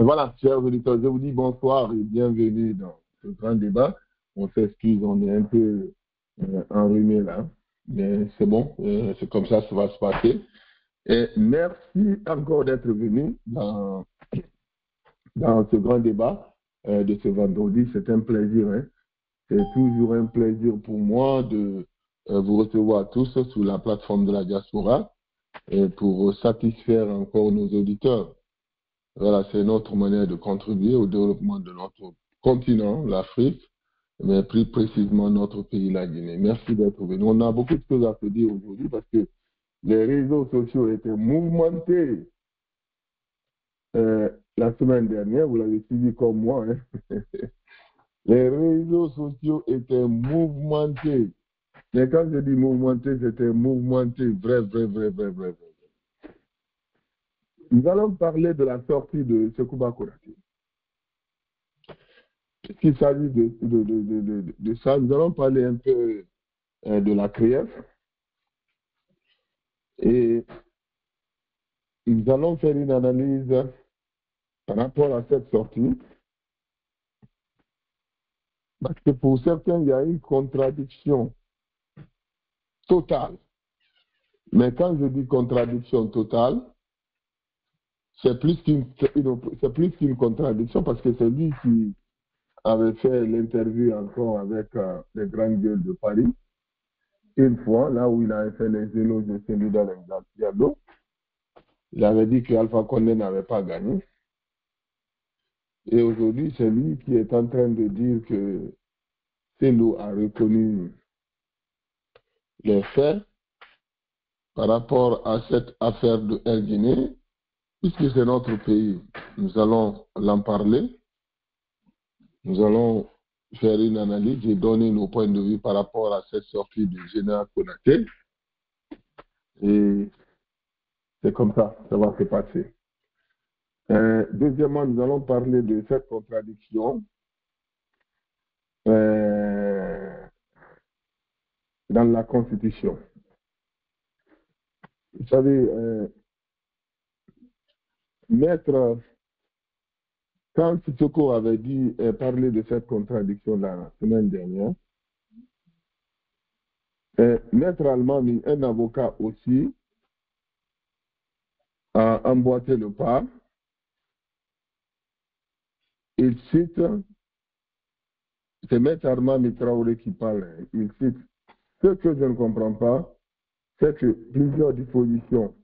Voilà, chers auditeurs, je vous dis bonsoir et bienvenue dans ce grand débat. On s'excuse, on est un peu enrhumé là, mais c'est bon, c'est comme ça va se passer. Et merci encore d'être venu dans ce grand débat de ce vendredi. C'est un plaisir, hein. C'est toujours un plaisir pour moi de vous recevoir tous sur la plateforme de la diaspora et pour satisfaire encore nos auditeurs. Voilà, c'est notre manière de contribuer au développement de notre continent, l'Afrique, mais plus précisément notre pays, la Guinée. Merci d'être venu. On a beaucoup de choses à se dire aujourd'hui parce que les réseaux sociaux étaient mouvementés la semaine dernière. Vous l'avez suivi comme moi, hein. Les réseaux sociaux étaient mouvementés. Mais quand je dis mouvementés, c'était mouvementé, vrai. Nous allons parler de la sortie de Sekouba Konaté. Puisqu'il s'agit de ça, nous allons parler un peu de la CRIEF et nous allons faire une analyse par rapport à cette sortie. Parce que pour certains, il y a une contradiction totale. Mais quand je dis contradiction totale, c'est plus qu'une contradiction parce que c'est lui qui avait fait l'interview encore avec les grandes gueules de Paris. Une fois, là où il avait fait les éloges de Seydou Diallo, il avait dit que Alpha Condé n'avait pas gagné. Et aujourd'hui, c'est lui qui est en train de dire que Cellou a reconnu les faits par rapport à cette affaire de Air Guinée, puisque c'est notre pays. Nous allons l'en parler. Nous allons faire une analyse et donner nos points de vue par rapport à cette sortie du général Konaté. Et c'est comme ça va se passer. Deuxièmement, nous allons parler de cette contradiction dans la Constitution. Vous savez, Maître, quand Sissoko avait parlé de cette contradiction la semaine dernière, Maître Almami, un avocat aussi, a emboîté le pas. Il cite, c'est Maître Almami Traoré qui parle, il cite, ce que je ne comprends pas, c'est que plusieurs dispositions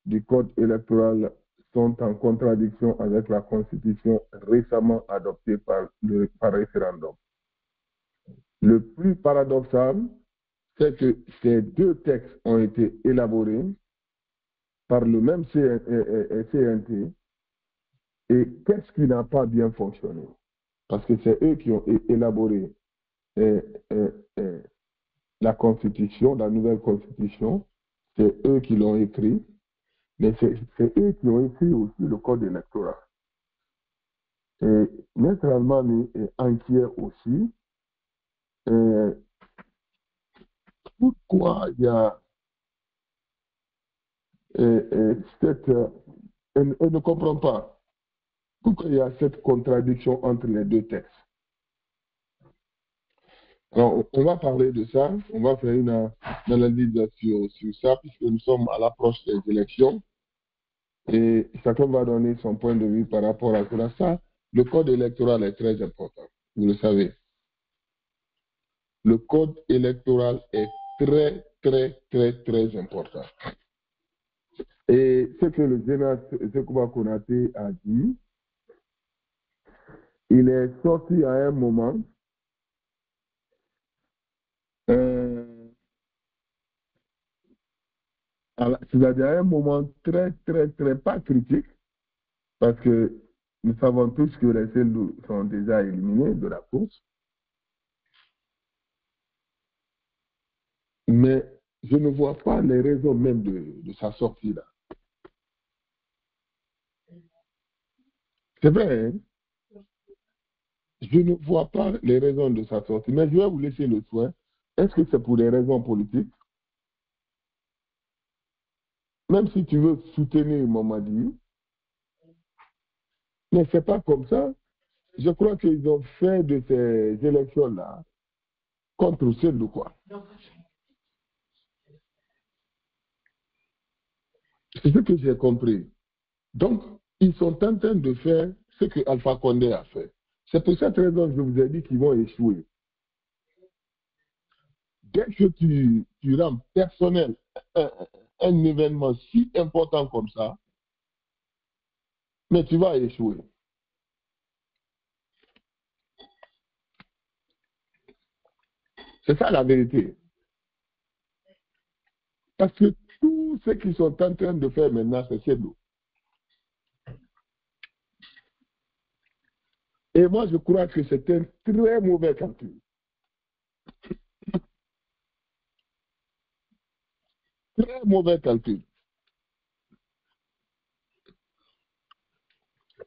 du code électoral sont en contradiction avec la Constitution récemment adoptée par référendum. Le plus paradoxal, c'est que ces deux textes ont été élaborés par le même CNT et qu'est-ce qui n'a pas bien fonctionné? Parce que c'est eux qui ont élaboré la Constitution, la nouvelle Constitution, c'est eux qui l'ont écrit, mais c'est eux qui ont écrit aussi le code électoral. Et Maître Almami est inquiet aussi. Pourquoi il y a elle ne comprend pas pourquoi il y a cette contradiction entre les deux textes. Alors, on va parler de ça, on va faire une analyse sur ça, puisque nous sommes à l'approche des élections, et chacun va donner son point de vue par rapport à ça. Le code électoral est très important, vous le savez. Le code électoral est très important. Et ce que le général Sekouba Konaté a dit, il est sorti à un moment, c'est-à-dire à un moment très pas critique, parce que nous savons tous que les Cellou sont déjà éliminés de la course. Mais je ne vois pas les raisons même de sa sortie là. C'est vrai, hein? Je ne vois pas les raisons de sa sortie, mais je vais vous laisser le soin. Est-ce que c'est pour des raisons politiques? Même si tu veux soutenir Mamadi, Mais ce n'est pas comme ça. Je crois qu'ils ont fait de ces élections-là contre Cellou, quoi. C'est ce que j'ai compris. Donc, ils sont en train de faire ce que Alpha Condé a fait. C'est pour cette raison que je vous ai dit qu'ils vont échouer. Dès que tu rends personnel un événement si important comme ça, mais tu vas échouer. C'est ça la vérité. Parce que tout ce qu'ils sont en train de faire maintenant, c'est Cellou. Et moi, je crois que c'est un très mauvais calcul. Très mauvais calcul.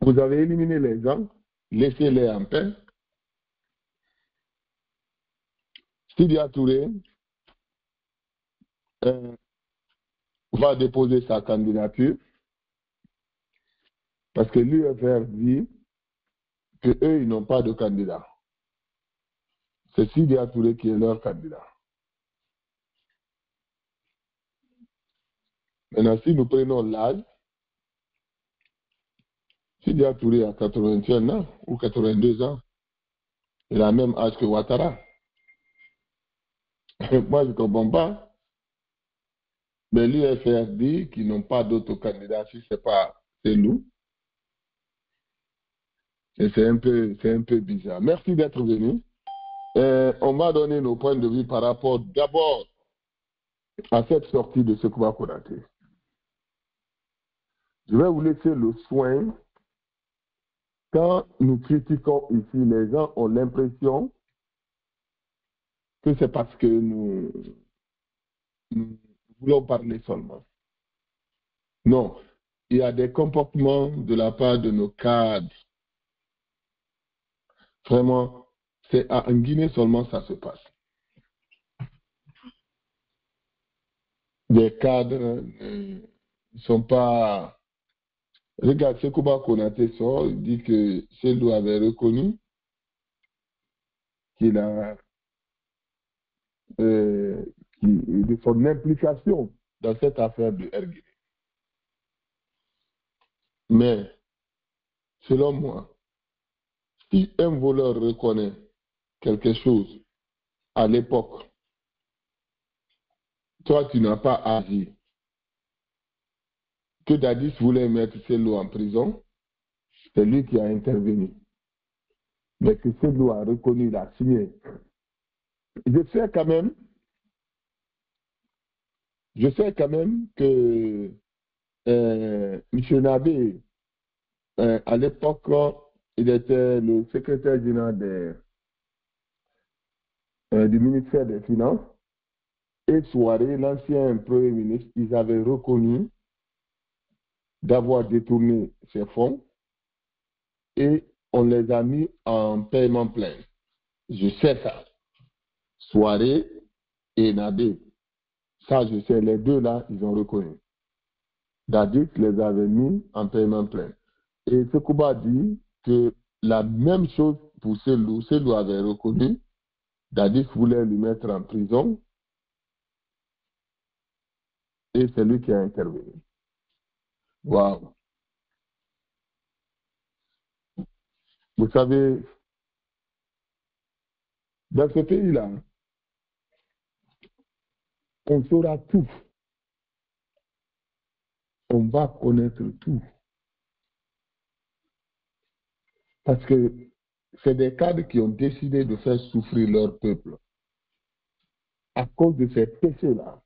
Vous avez éliminé les gens, laissez-les en paix. Sidia Touré va déposer sa candidature parce que l'UFR dit qu'eux, ils n'ont pas de candidat. C'est Sidia Touré qui est leur candidat. Maintenant, si nous prenons l'âge, Sidia Touré a 81 ans ou 82 ans. Il a le même âge que Ouattara. Moi, je ne comprends pas. Mais l'UFR dit qu'ils n'ont pas d'autres candidats si ce n'est pas Cellou. Et c'est un peu bizarre. Merci d'être venu. On va donner nos points de vue par rapport d'abord à cette sortie de Sekouba Konaté. Je vais vous laisser le soin. Quand nous critiquons ici, les gens ont l'impression que c'est parce que nous voulons parler seulement. Non, il y a des comportements de la part de nos cadres. Vraiment, c'est en Guinée seulement ça se passe. Les cadres ne sont pas... Regarde, Sekouba Konaté sort, il dit que Cellou avait reconnu qu'il a de son implication dans cette affaire de RG. Mais, selon moi, si un voleur reconnaît quelque chose à l'époque, toi, tu n'as pas agi. Que Dadis voulait mettre Cellou en prison, c'est lui qui a intervenu. Mais que Cellou a reconnu, il a signé. Je sais quand même que M. Nabé, à l'époque, il était le secrétaire général du ministère des Finances. Et Souaré, l'ancien Premier ministre, ils avaient reconnu d'avoir détourné ces fonds et on les a mis en paiement plein. Je sais ça. Souaré et Nabé. Ça, je sais, les deux là, ils ont reconnu. Dadis les avait mis en paiement plein. Et Sekouba dit que la même chose pour Cellou. Cellou avait reconnu. Dadis voulait lui mettre en prison. Et c'est lui qui a intervenu. Waouh! Vous savez, dans ce pays-là, on saura tout. On va connaître tout. Parce que c'est des cadres qui ont décidé de faire souffrir leur peuple. À cause de ces péchés-là,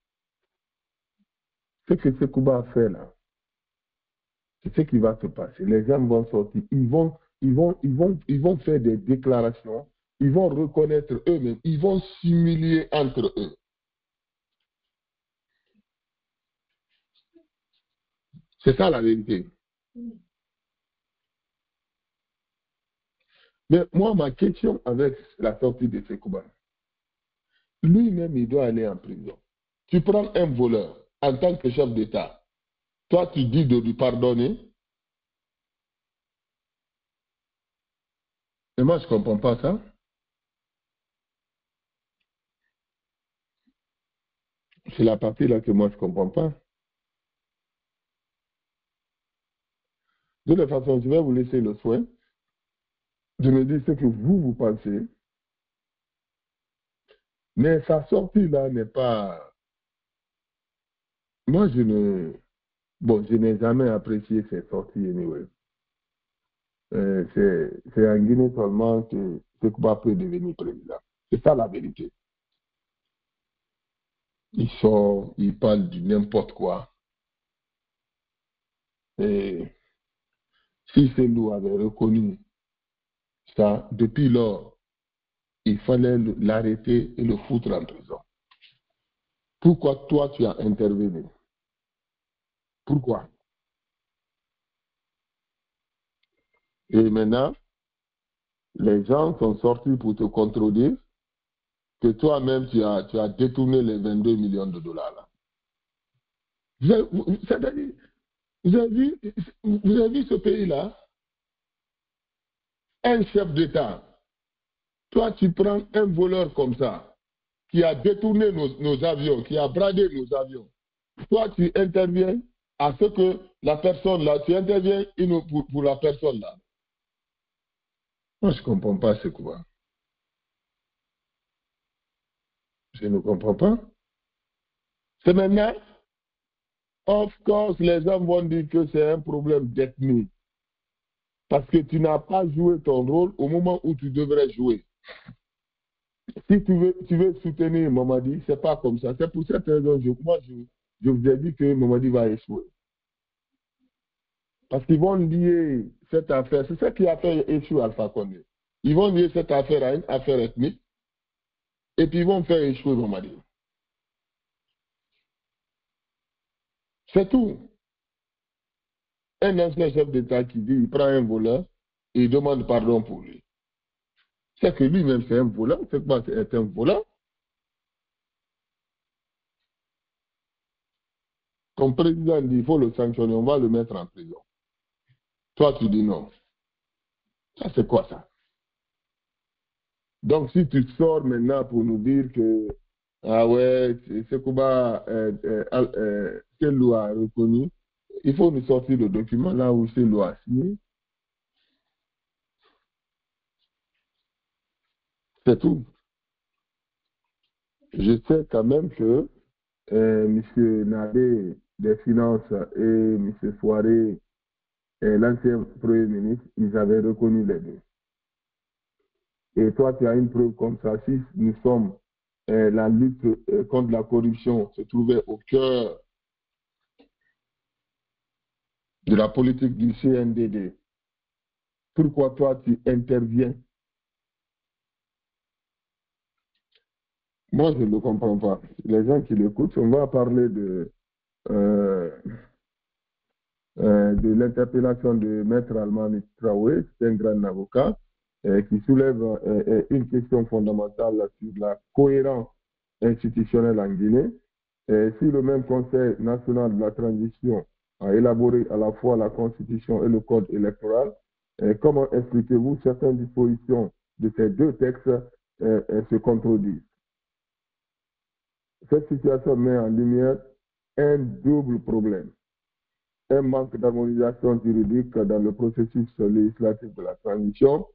ce que Sekouba a fait là, c'est ce qui va se passer. Les gens vont sortir, ils vont faire des déclarations, ils vont reconnaître eux-mêmes, ils vont s'humilier entre eux. C'est ça la vérité. Mais moi, ma question avec la sortie de Sekouba, lui-même, il doit aller en prison. Tu prends un voleur en tant que chef d'État, toi, tu dis de lui pardonner. Et moi, je ne comprends pas ça. C'est la partie là que moi, je ne comprends pas. De toute façon, je vais vous laisser le soin de me dire ce que vous pensez. Mais sa sortie là n'est pas. Moi, je ne. Bon, je n'ai jamais apprécié ces sorties, anyway. C'est en Guinée seulement que Sekouba peut devenir président. C'est ça la vérité. Il sort, il parle de n'importe quoi. Et si Selou avait reconnu ça, depuis lors, il fallait l'arrêter et le foutre en prison. Pourquoi toi tu as intervenu? Pourquoi? Et maintenant, les gens sont sortis pour te contredire que toi-même tu as détourné les 22 millions de dollars là. C'est-à-dire, vous avez vu ce pays-là? Un chef d'État. Toi, tu prends un voleur comme ça, qui a détourné nos avions, qui a bradé nos avions. Toi, tu interviens à ce que la personne là, tu interviens pour la personne là. Moi, je ne comprends pas ce quoi. Je ne comprends pas. C'est maintenant, of course, les gens vont dire que c'est un problème d'ethnie. Parce que tu n'as pas joué ton rôle au moment où tu devrais jouer. Si tu veux soutenir Mamadi, ce n'est pas comme ça. C'est pour cette raison que je vous ai dit que Mamadi va échouer. Parce qu'ils vont lier cette affaire. C'est ça qui a fait échouer Alpha Condé. Ils vont lier cette affaire à une affaire ethnique et puis ils vont faire échouer Mamadi. C'est tout. Un ancien chef d'État qui dit il prend un voleur et il demande pardon pour lui. C'est que lui-même c'est un voleur. C'est quoi? C'est un voleur. Comme président dit il faut le sanctionner, on va le mettre en prison. Toi tu dis non. Ça c'est quoi ça? Donc si tu sors maintenant pour nous dire que ah ouais, c'est Kuba, quelle loi a reconnu, il faut nous sortir le document là où c'est loi a signé. C'est tout. Je sais quand même que M. Nabé des Finances et M. Soiré, l'ancien Premier ministre, ils avaient reconnu les deux. Et toi, tu as une preuve comme ça. Si nous sommes, la lutte contre la corruption se trouvait au cœur de la politique du CNDD, pourquoi toi tu interviens? Moi, je ne le comprends pas. Les gens qui l'écoutent, on va parler euh, de l'interpellation de Maître Almami Traoré, c'est un grand avocat, qui soulève une question fondamentale sur la cohérence institutionnelle en Guinée. Si le même Conseil national de la transition a élaboré à la fois la Constitution et le Code électoral, comment expliquez-vous certaines dispositions de ces deux textes se contredisent? Cette situation met en lumière un double problème. Un manque d'harmonisation juridique dans le processus législatif de la transition,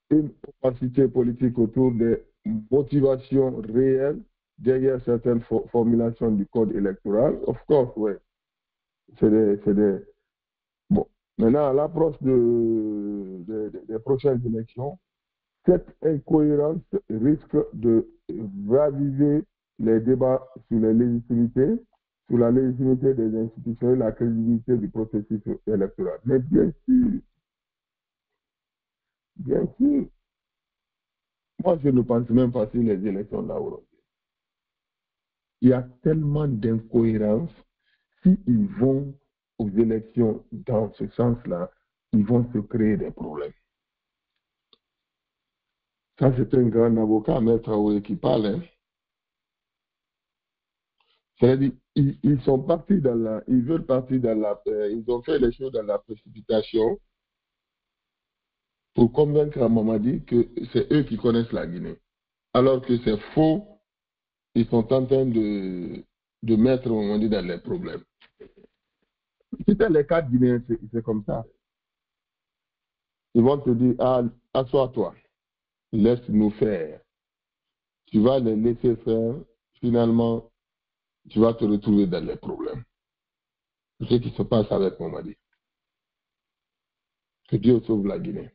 une opacité politique autour des motivations réelles derrière certaines formulations du code électoral. Of course, oui. C'est des... Bon. Maintenant, à l'approche des prochaines élections, cette incohérence risque de raviver les débats sur les légitimités, sur la légitimité des institutions et la crédibilité du processus électoral. Mais bien sûr, moi je ne pense même pas sur les élections là aujourd'hui. Il y a tellement d'incohérences. S'ils vont aux élections dans ce sens-là, ils vont se créer des problèmes. Ça, c'est un grand avocat, Maître Traoré, qui parle. Hein. C'est-à-dire, ils sont partis dans la, ils veulent partir dans la, ils ont fait les choses dans la précipitation. pour convaincre à Mamadi que c'est eux qui connaissent la Guinée. Alors que c'est faux, ils sont en train de mettre Mamadi dans les problèmes. Si c'est les 4 Guinéens, c'est comme ça. Ils vont te dire, ah, assois-toi, laisse-nous faire. Tu vas les laisser faire, finalement, tu vas te retrouver dans les problèmes. C'est ce qui se passe avec Mamadi. Que Dieu sauve la Guinée.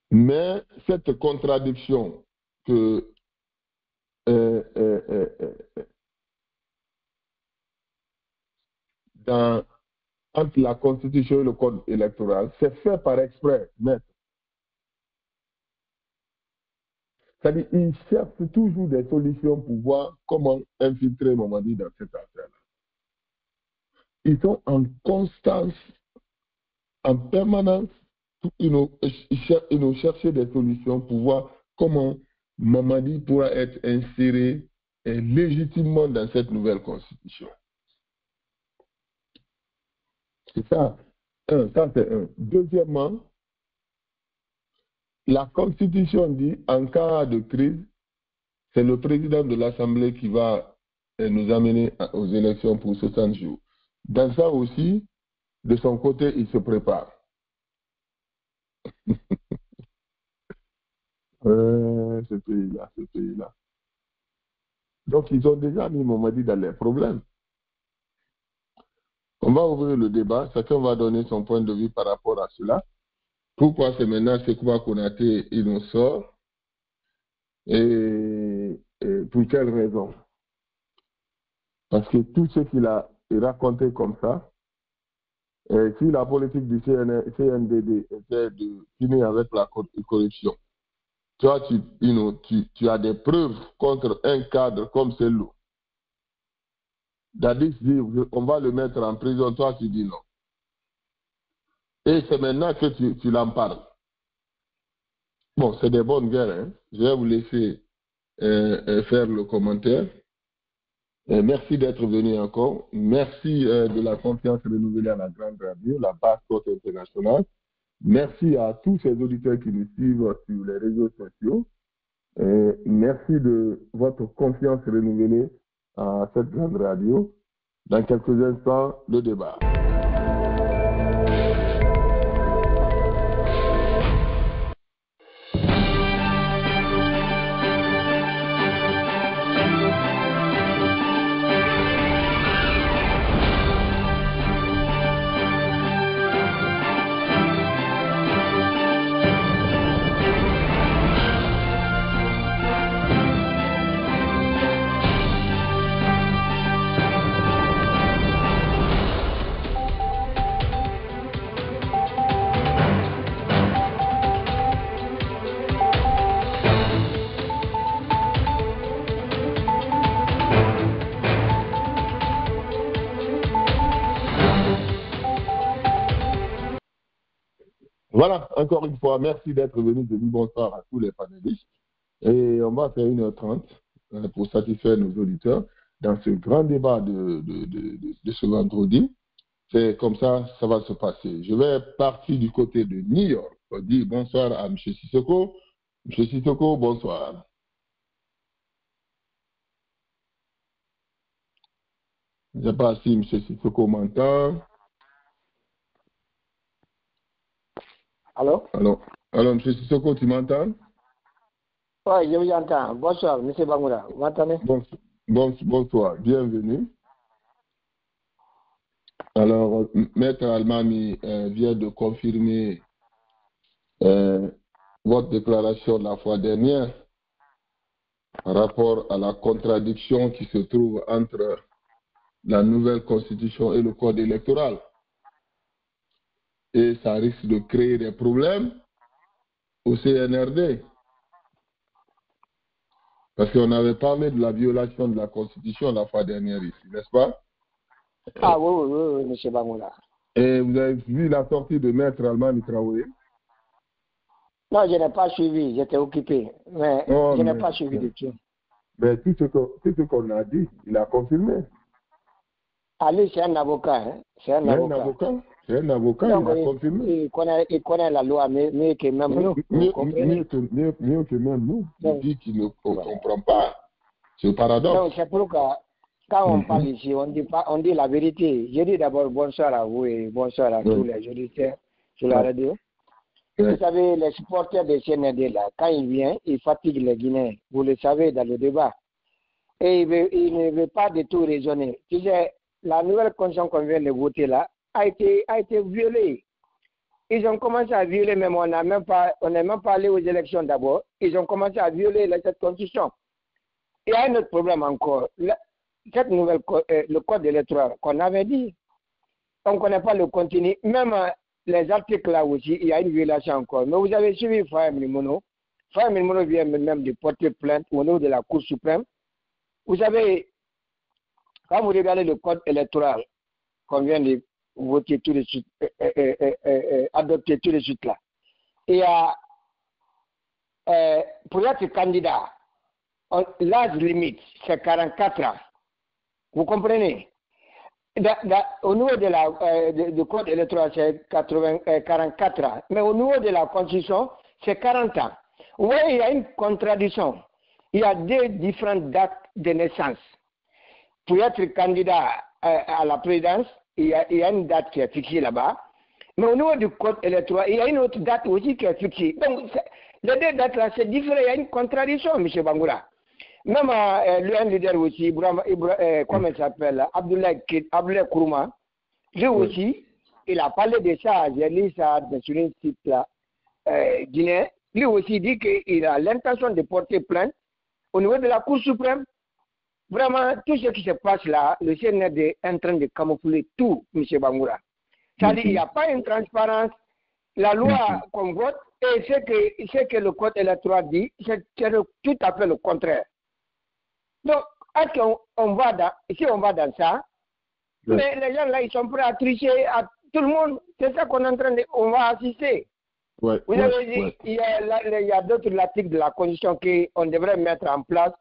Mais cette contradiction que entre la Constitution et le Code électoral, c'est fait par exprès, maître. C'est-à-dire qu'ils cherchent toujours des solutions pour voir comment infiltrer Mamadi dans cette affaire-là. Ils sont en constance, en permanence, ils nous cherchent des solutions pour voir comment Mamadi pourra être inséré légitimement dans cette nouvelle constitution. C'est ça. Ça c'est un. Deuxièmement, la constitution dit en cas de crise, c'est le président de l'Assemblée qui va nous amener aux élections pour 60 jours. Dans ça aussi, de son côté, il se prépare. Ce pays-là. Donc, ils ont déjà mis Mamadi dans les problèmes. On va ouvrir le débat. Chacun va donner son point de vue par rapport à cela. Pourquoi c'est maintenant Sékouba Konaté, il nous sort et pour quelle raison? Parce que tout ce qu'il a raconté comme ça, si la politique du CNDD était de finir avec la corruption, toi, tu as des preuves contre un cadre comme celui-là. Dadis dit, on va le mettre en prison, toi, tu dis non. Et c'est maintenant que tu l'en parles. Bon, c'est des bonnes guerres. Hein? Je vais vous laisser faire le commentaire. Merci d'être venu encore. Merci de la confiance renouvelée à la Grande Radio, la Basse Côte Internationale. Merci à tous ces auditeurs qui nous suivent sur les réseaux sociaux. Merci de votre confiance renouvelée à cette Grande Radio. Dans quelques instants, le débat. Voilà, encore une fois, merci d'être venu. Je dis bonsoir à tous les panélistes. Et on va faire 1h30 pour satisfaire nos auditeurs dans ce grand débat de ce vendredi. C'est comme ça va se passer. Je vais partir du côté de New York. On dit bonsoir à M. Sissoko. M. Sissoko, bonsoir. Je ne sais pas si M. Sissoko m'entend. Allô? Alors, M. Sissoko, tu m'entends? Oui, je vous entends. Bonsoir, M. Bangoura. Vous m'entendez? Bonsoir, bienvenue. Alors, Maître Almami vient de confirmer votre déclaration de la fois dernière par rapport à la contradiction qui se trouve entre la nouvelle constitution et le code électoral. Et ça risque de créer des problèmes au CNRD. Parce qu'on avait parlé de la violation de la constitution la fois dernière ici, n'est-ce pas? Ah oui, M. Bangoura. Et vous avez vu la sortie de Maître Almami Traoré? Non, je n'ai pas suivi, j'étais occupé. Mais je n'ai pas suivi du tout. Mais tout ce qu'on a dit, il a confirmé. Ali, c'est un avocat. Hein? C'est un avocat. C'est un avocat, donc, il a confirmé. Il connaît la loi mieux que même nous. Mieux que même nous. Il dit qu'il ne comprend pas. C'est le paradoxe. Donc, c'est pourquoi, quand on parle ici, on dit la vérité. Je dis d'abord bonsoir à vous et bonsoir à tous les auditeurs sur la radio. Vous savez, les supporters de CND, là, quand ils viennent, ils fatiguent les Guinéens. Vous le savez dans le débat. Et il ne veut pas du tout raisonner. Tu sais, la nouvelle constitution qu'on vient de voter là a été violée. Ils ont commencé à violer, même on n'est même pas allé aux élections d'abord. Ils ont commencé à violer cette constitution. Il y a un autre problème encore. Cette nouvelle, le code électoral qu'on avait dit, on ne connaît pas le contenu. Même les articles là aussi, il y a une violation encore. Mais vous avez suivi Fahim Limono. Fahim Limono vient même de porter plainte au niveau de la Cour suprême. Vous savez, quand vous regardez le code électoral qu'on vient de voter tout de suite, adopter tout de suite là, il y a, pour être candidat, l'âge limite, c'est 44 ans. Vous comprenez? Au niveau du code électoral, c'est 44 ans. Mais au niveau de la Constitution, c'est 40 ans. Vous voyez, il y a une contradiction. Il y a deux différentes dates de naissance. Pour être candidat à la présidence, il y a une date qui est fixée là-bas. Mais au niveau du code électoral, il y a une autre date aussi qui est fixée. Donc, les deux dates-là, c'est différent. Il y a une contradiction, M. Bangoura. Même un leader aussi, comment il s'appelle, Abdoulaye Kourouma, lui aussi, il a parlé de ça, j'ai lu ça sur un site là, guinéen. Lui aussi dit qu'il a l'intention de porter plainte au niveau de la Cour suprême. Vraiment, tout ce qui se passe là, le CNRD est en train de camoufler tout, M. Bangoura. C'est-à-dire qu'il n'y a pas une transparence. La loi qu'on vote et ce que le code électoral dit, c'est tout à fait le contraire. Donc, est-ce qu'on va dans ça, mais les gens là, ils sont prêts à tricher à tout le monde. C'est ça qu'on est en train de, on va assister. Vous avez dit, il y a d'autres articles de la Constitution qu'on devrait mettre en place.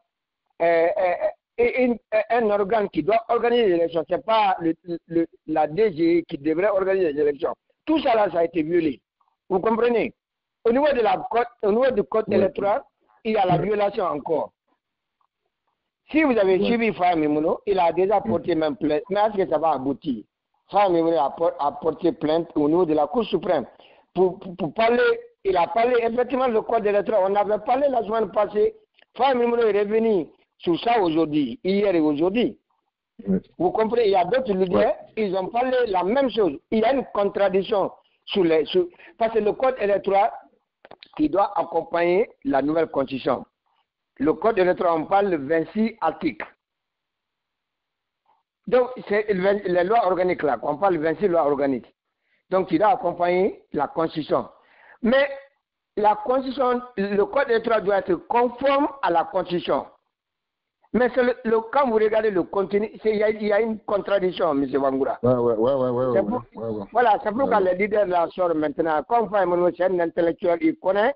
Un organe qui doit organiser les élections, ce n'est pas la DG qui devrait organiser les élections. Tout ça là, ça a été violé. Vous comprenez? Au niveau du code électoral, il y a la violation encore. Si vous avez suivi Fahim Limono, il a déjà porté même plainte. Mais est-ce que ça va aboutir? Fahim Limono a porté plainte au niveau de la Cour suprême. Pour parler, il a parlé effectivement le code électoral. On avait parlé la semaine passée. Fahim Limono est revenu sur ça aujourd'hui, hier et aujourd'hui. Vous comprenez? Il y a d'autres leaders, ils ont parlé la même chose. Il y a une contradiction parce que le code électoral, il doit accompagner la nouvelle constitution. Le code électoral, on parle de 26 articles. Donc, c'est les lois organiques là, on parle de 26 lois organiques. Donc, il doit accompagner la Constitution. Mais la Constitution, le code électoral doit être conforme à la Constitution. Mais quand vous regardez le contenu, il y a une contradiction, M. Bangoura. Voilà, c'est pourquoi les leaders là sortent maintenant. Comme Fahim, c'est un intellectuel, il connaît.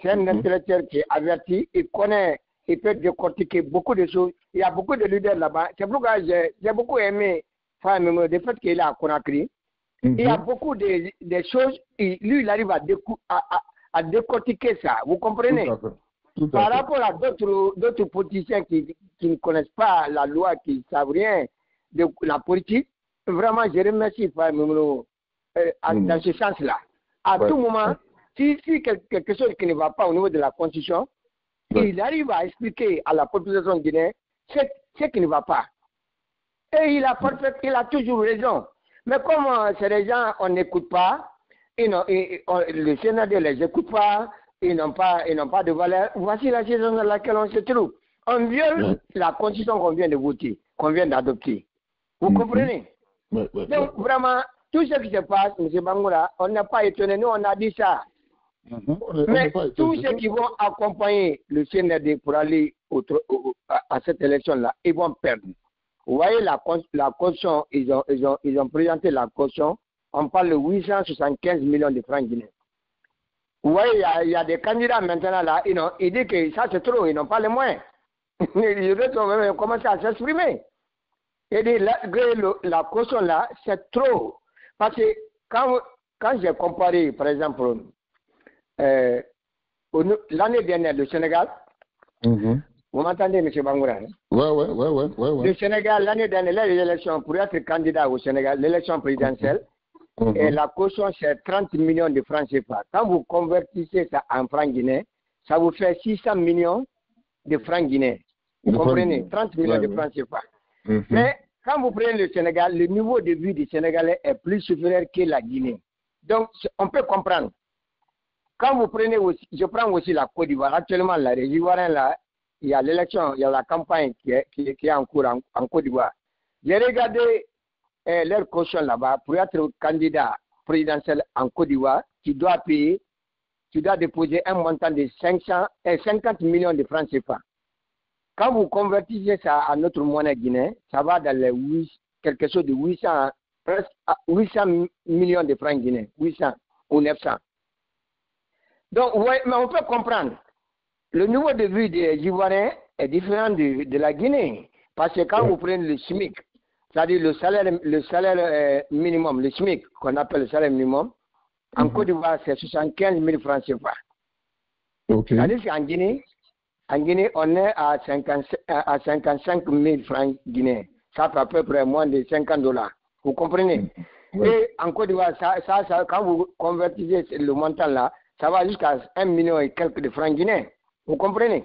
C'est un intellectuel qui est averti, il connaît, il peut décortiquer beaucoup de choses. Il y a beaucoup de leaders là-bas. C'est pourquoi j'ai beaucoup aimé Fahim, le fait qu'il est à Conakry. Il y a beaucoup de choses, lui, il arrive à décortiquer ça. Vous comprenez? Par rapport à d'autres politiciens qui ne connaissent pas la loi, qui ne savent rien de la politique, vraiment, je remercie Fahim dans ce sens-là. À tout moment, si quelque chose qui ne va pas au niveau de la Constitution, il arrive à expliquer à la population guinéenne ce qui ne va pas. Et il a toujours raison. Mais comme c'est des gens, on n'écoute pas, le Sénat ne les écoute pas, ils n'ont pas de valeur. Voici la situation dans laquelle on se trouve. On viole la Constitution qu'on vient de voter, qu'on vient d'adopter. Vous comprenez? Donc vraiment, tout ce qui se passe, M. Bangoura, on n'a pas étonné, nous on a dit ça. Mais tous ceux qui vont accompagner le CNRD pour aller à cette élection-là, ils vont perdre. Vous voyez la caution, ils ont présenté la caution, on parle de 875 millions de francs guinéens. Vous voyez, il y a des candidats maintenant là, ils disent que ça c'est trop, ils n'ont pas les moyens. Les autres ont commencé à s'exprimer. Et la caution là, c'est trop. Parce que quand j'ai comparé, par exemple, l'année dernière, le Sénégal, vous m'entendez, M. Bangoura? Ouais. Le Sénégal, l'année dernière, les élections, pour être candidat au Sénégal, l'élection présidentielle, et la caution, c'est 30 millions de francs CFA. Quand vous convertissez ça en francs guinéens, ça vous fait 600 millions de francs guinéens. Vous comprenez? 30 millions de francs CFA. Mais quand vous prenez le Sénégal, le niveau de vie du Sénégalais est plus supérieur que la Guinée. Donc, on peut comprendre. Quand vous prenez aussi, je prends aussi la Côte d'Ivoire. Actuellement, là, les Ivoiriens, là, il y a l'élection, il y a la campagne qui est en cours en Côte d'Ivoire. J'ai regardé leur caution là-bas pour être candidat présidentiel en Côte d'Ivoire. Tu dois déposer un montant de 50 millions de francs CFA. Quand vous convertissez ça à notre monnaie guinéenne, ça va dans les quelque chose de 800 millions de francs guinéens, 800 ou 900. Donc, ouais, mais on peut comprendre. Le niveau de vie des Ivoiriens est différent de la Guinée. Parce que quand vous prenez le SMIC, c'est-à-dire le salaire minimum, le SMIC, qu'on appelle le salaire minimum, en Côte d'Ivoire, c'est 75 000 francs CFA. C'est-à-dire qu'en Guinée, on est à 55 000 francs guinéens. Ça fait à peu près moins de 50 $. Vous comprenez? Et en Côte d'Ivoire, ça, quand vous convertissez le montant là, ça va jusqu'à 1 million et quelques de francs guinéens. Vous comprenez?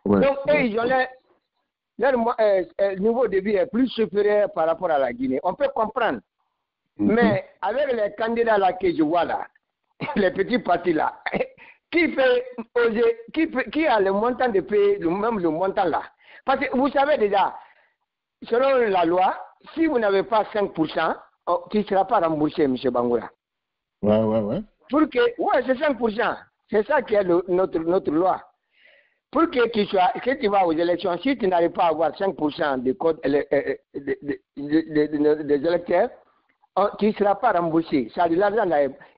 Donc, eux, ils ont leur niveau de vie est plus supérieur par rapport à la Guinée. On peut comprendre. Mais avec les candidats là que je vois là, les petits partis là, qui a le montant de payer, même le montant là? Parce que vous savez déjà, selon la loi, si vous n'avez pas 5%, tu ne seras pas remboursé, M. Bangoura. Ouais. C'est 5%. C'est ça qui est notre loi. Pour que tu vas aux élections, si tu n'arrives pas à avoir 5% des électeurs, tu ne seras pas remboursé. C'est-à-dire l'argent,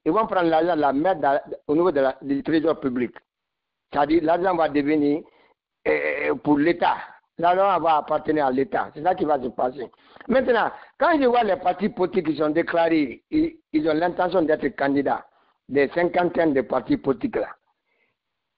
ils vont prendre l'argent, la mettre au niveau du trésor public. C'est-à-dire l'argent va devenir pour l'État. L'argent va appartenir à l'État. C'est ça qui va se passer. Maintenant, quand je vois les partis politiques qui sont déclarés, ils ont l'intention d'être candidats, des cinquantaines de partis politiques là.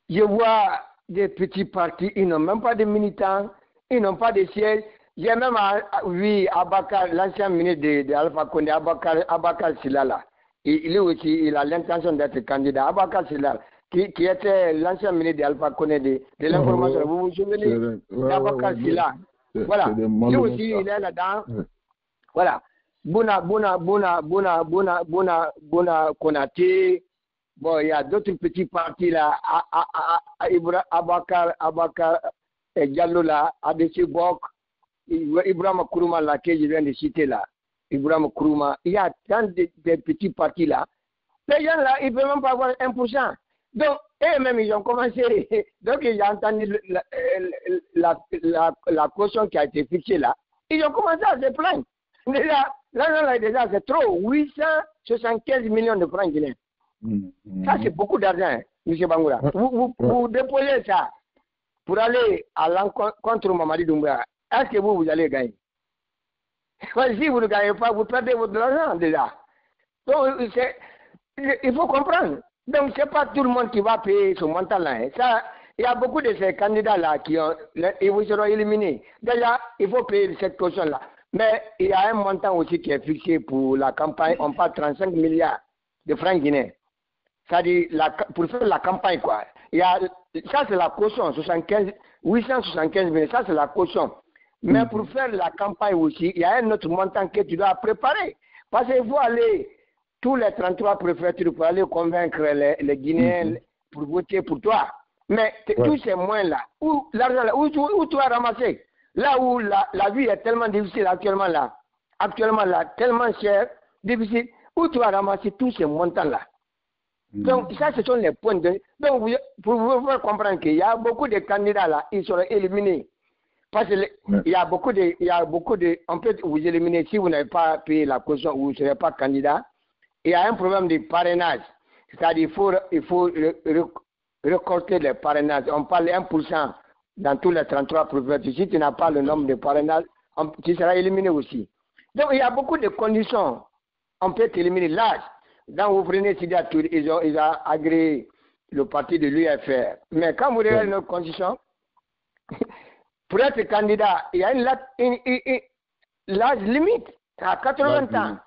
Je vois des petits partis, ils n'ont même pas de militants, ils n'ont pas de sièges. J'ai même vu Abakar, l'ancien ministre de Alpha Condé, Abakar Silala. Lui aussi, il a l'intention d'être candidat. Abakar Silala, qui était l'ancien ministre de Alpha Condé de l'information. Vous vous souvenez d'Abakar Silala? Voilà. Lui aussi, il est là-dedans. Voilà. Bouna Konaté. Bon, il y a d'autres petits partis là, Abakar Diallo là, ADC Bok, Ibrahim Kourouma là, que je viens de citer là, Ibrahim Kourouma, il y a tant de petits partis là. Les gens là, ils ne peuvent même pas avoir 1%. Donc, eux-mêmes, ils ont commencé, donc ils ont entendu la caution qui a été fixée là, ils ont commencé à se plaindre. Déjà, c'est trop, 875 millions de francs guinéens. Ça, c'est beaucoup d'argent, M. Bangoura. Vous déposez ça pour aller à l'encontre contre Mamadi Doumbouya. Est-ce que vous allez gagner? Si vous ne gagnez pas, vous perdez votre argent déjà. Donc, il faut comprendre. Donc, ce n'est pas tout le monde qui va payer ce montant-là. Il y a beaucoup de ces candidats-là ils vous seront éliminés. Déjà, il faut payer cette caution-là. Mais il y a un montant aussi qui est fixé pour la campagne. On parle 35 milliards de francs guinéens. C'est-à-dire, pour faire la campagne, quoi. Ça, c'est la caution, 875 000, ça, c'est la caution. Mais pour faire la campagne aussi, il y a un autre montant que tu dois préparer. Parce qu'il faut aller, tous les 33 préfectures, pour aller convaincre les Guinéens pour voter pour toi. Mais tous ces moyens-là, où l'argent là, où tu vas ramasser? Là où la vie est tellement difficile actuellement là, tellement cher, difficile, où tu vas ramasser tous ces montants-là? Donc, ça, ce sont les points de... Donc, pour vous faire comprendre qu'il y a beaucoup de candidats là, ils seront éliminés. Parce qu'il y a beaucoup de... On peut vous éliminer si vous n'avez pas payé la caution ou vous ne serez pas candidat. Il y a un problème de parrainage. C'est-à-dire il faut récolter les parrainages. On parle de 1% dans tous les 33 préfectures. Si tu n'as pas le nombre de parrainages, tu seras éliminé aussi. Donc, il y a beaucoup de conditions. On peut éliminer l'âge. Quand vous prenez Sidia Touré, ils ont agréé le parti de l'UFR. Mais quand vous regardez nos conditions, pour être candidat, il y a l'âge limite à 80 ans.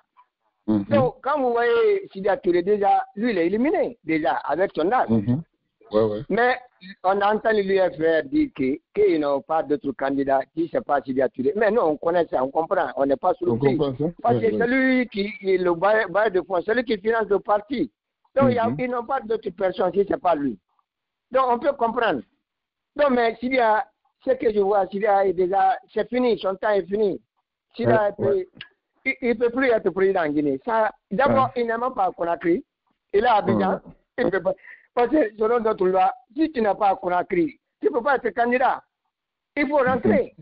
Donc, quand vous voyez Sidia Touré, déjà, lui, il est éliminé, déjà, avec son âge. Mais on entend l'UFR dire qu'ils n'ont pas d'autres candidats qui ne sont pas Sidia Touré. Mais nous, on connaît ça, on comprend, on n'est pas sur le prix. Parce que celui qui est le bailleur de fonds, celui qui finance le parti. Donc, ils n'ont pas d'autres personnes si ce n'est pas lui. Donc, on peut comprendre. Donc, mais Sidia, ce que je vois, Sidia est déjà, c'est fini, son temps est fini. Sidia, il ne peut plus être président en Guinée. D'abord, il n'est même pas à Conakry. Il est à Abidjan. Il ne peut pas. Parce que selon notre loi, si tu n'as pas à Conakry, tu ne peux pas être candidat. Il faut rentrer.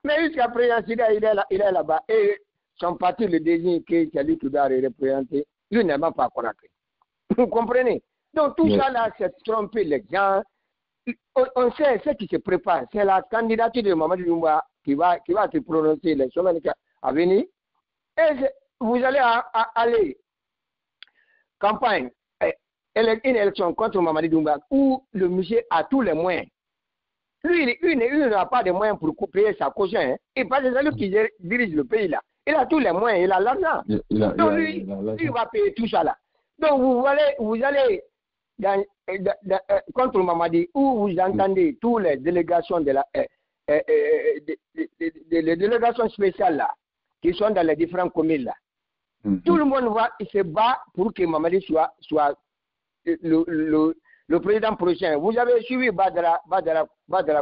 Mais jusqu'à présent, Sidia, il est là-bas. Et son parti le désigne que c'est lui qui doit le représenter. Lui n'est même pas à Conakry. Vous comprenez? Donc tout ça là, c'est tromper les gens. On sait ce qui se prépare. C'est la candidature de Mamadou Doumbouya qui va se prononcer les semaines à venir. Et vous allez aller campagne, une élection contre Mamadou Doumbouya où le monsieur a tous les moyens. Lui, il n'a pas de moyens pour payer sa caution. Hein. Et parce que c'est lui qui dirige le pays là. Il a tous les moyens, il a l'argent. Donc lui, il va payer tout ça là. Donc vous allez contre Mamadi où vous entendez toutes les délégations de la les délégations spéciales là qui sont dans les différentes communes là. Tout le monde il se bat pour que Mamadi soit le président prochain. Vous avez suivi Badara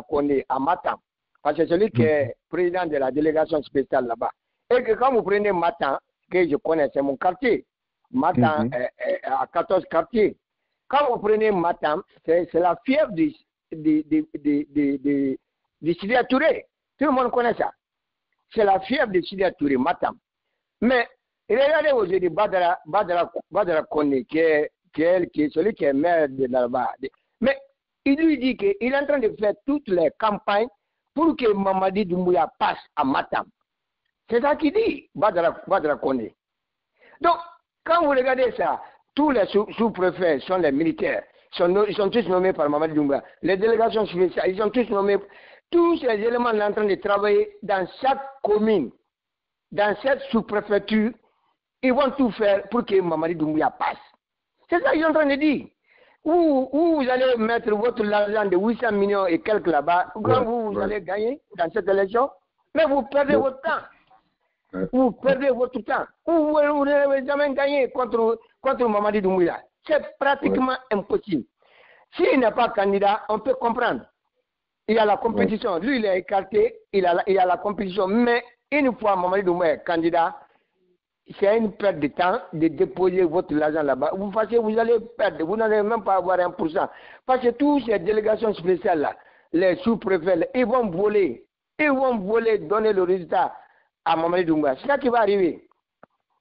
Kone à Matam, parce que c'est celui qui est président de la délégation spéciale là-bas. Et que quand vous prenez Matam, que je connais, c'est mon quartier. Matam à 14 quartiers. Quand vous prenez Matam, c'est la fièvre de Sidia Touré. Tout le monde connaît ça. C'est la fièvre de Sidia Touré, Matam. Mais regardez aujourd'hui Badara Kone, qui est celui qui est maire de là-bas. Mais il lui dit qu'il est en train de faire toutes les campagnes pour que Mamadi Doumbouya passe à Matam. C'est ça qu'il dit, Badara Kone. Donc, quand vous regardez ça, tous les sous-préfets sont les militaires. Ils sont tous nommés par Mamadou Doumbouya. Les délégations spéciales, ils sont tous nommés. Tous ces éléments sont en train de travailler dans chaque commune, dans cette sous-préfecture. Ils vont tout faire pour que Mamadou Doumbouya passe. C'est ça qu'ils sont en train de dire. Où vous allez mettre votre argent de 800 millions et quelques là-bas, quand vous allez gagner dans cette élection, mais vous perdez votre temps. Vous perdez votre temps. Vous n'allez jamais gagner contre Mamadou Doumbouya. C'est pratiquement impossible. S'il n'est pas candidat, on peut comprendre. Il y a la compétition. Lui, il est écarté, il y a la compétition. Mais une fois Mamadou Doumbouya est candidat, c'est une perte de temps de déposer votre argent là-bas. Vous allez perdre. Vous n'allez même pas avoir 1%. Parce que toutes ces délégations spéciales-là, les sous-préfets, ils vont voler. Ils vont voler, donner le résultat à Mamadou Doumbouya. C'est ça qui va arriver.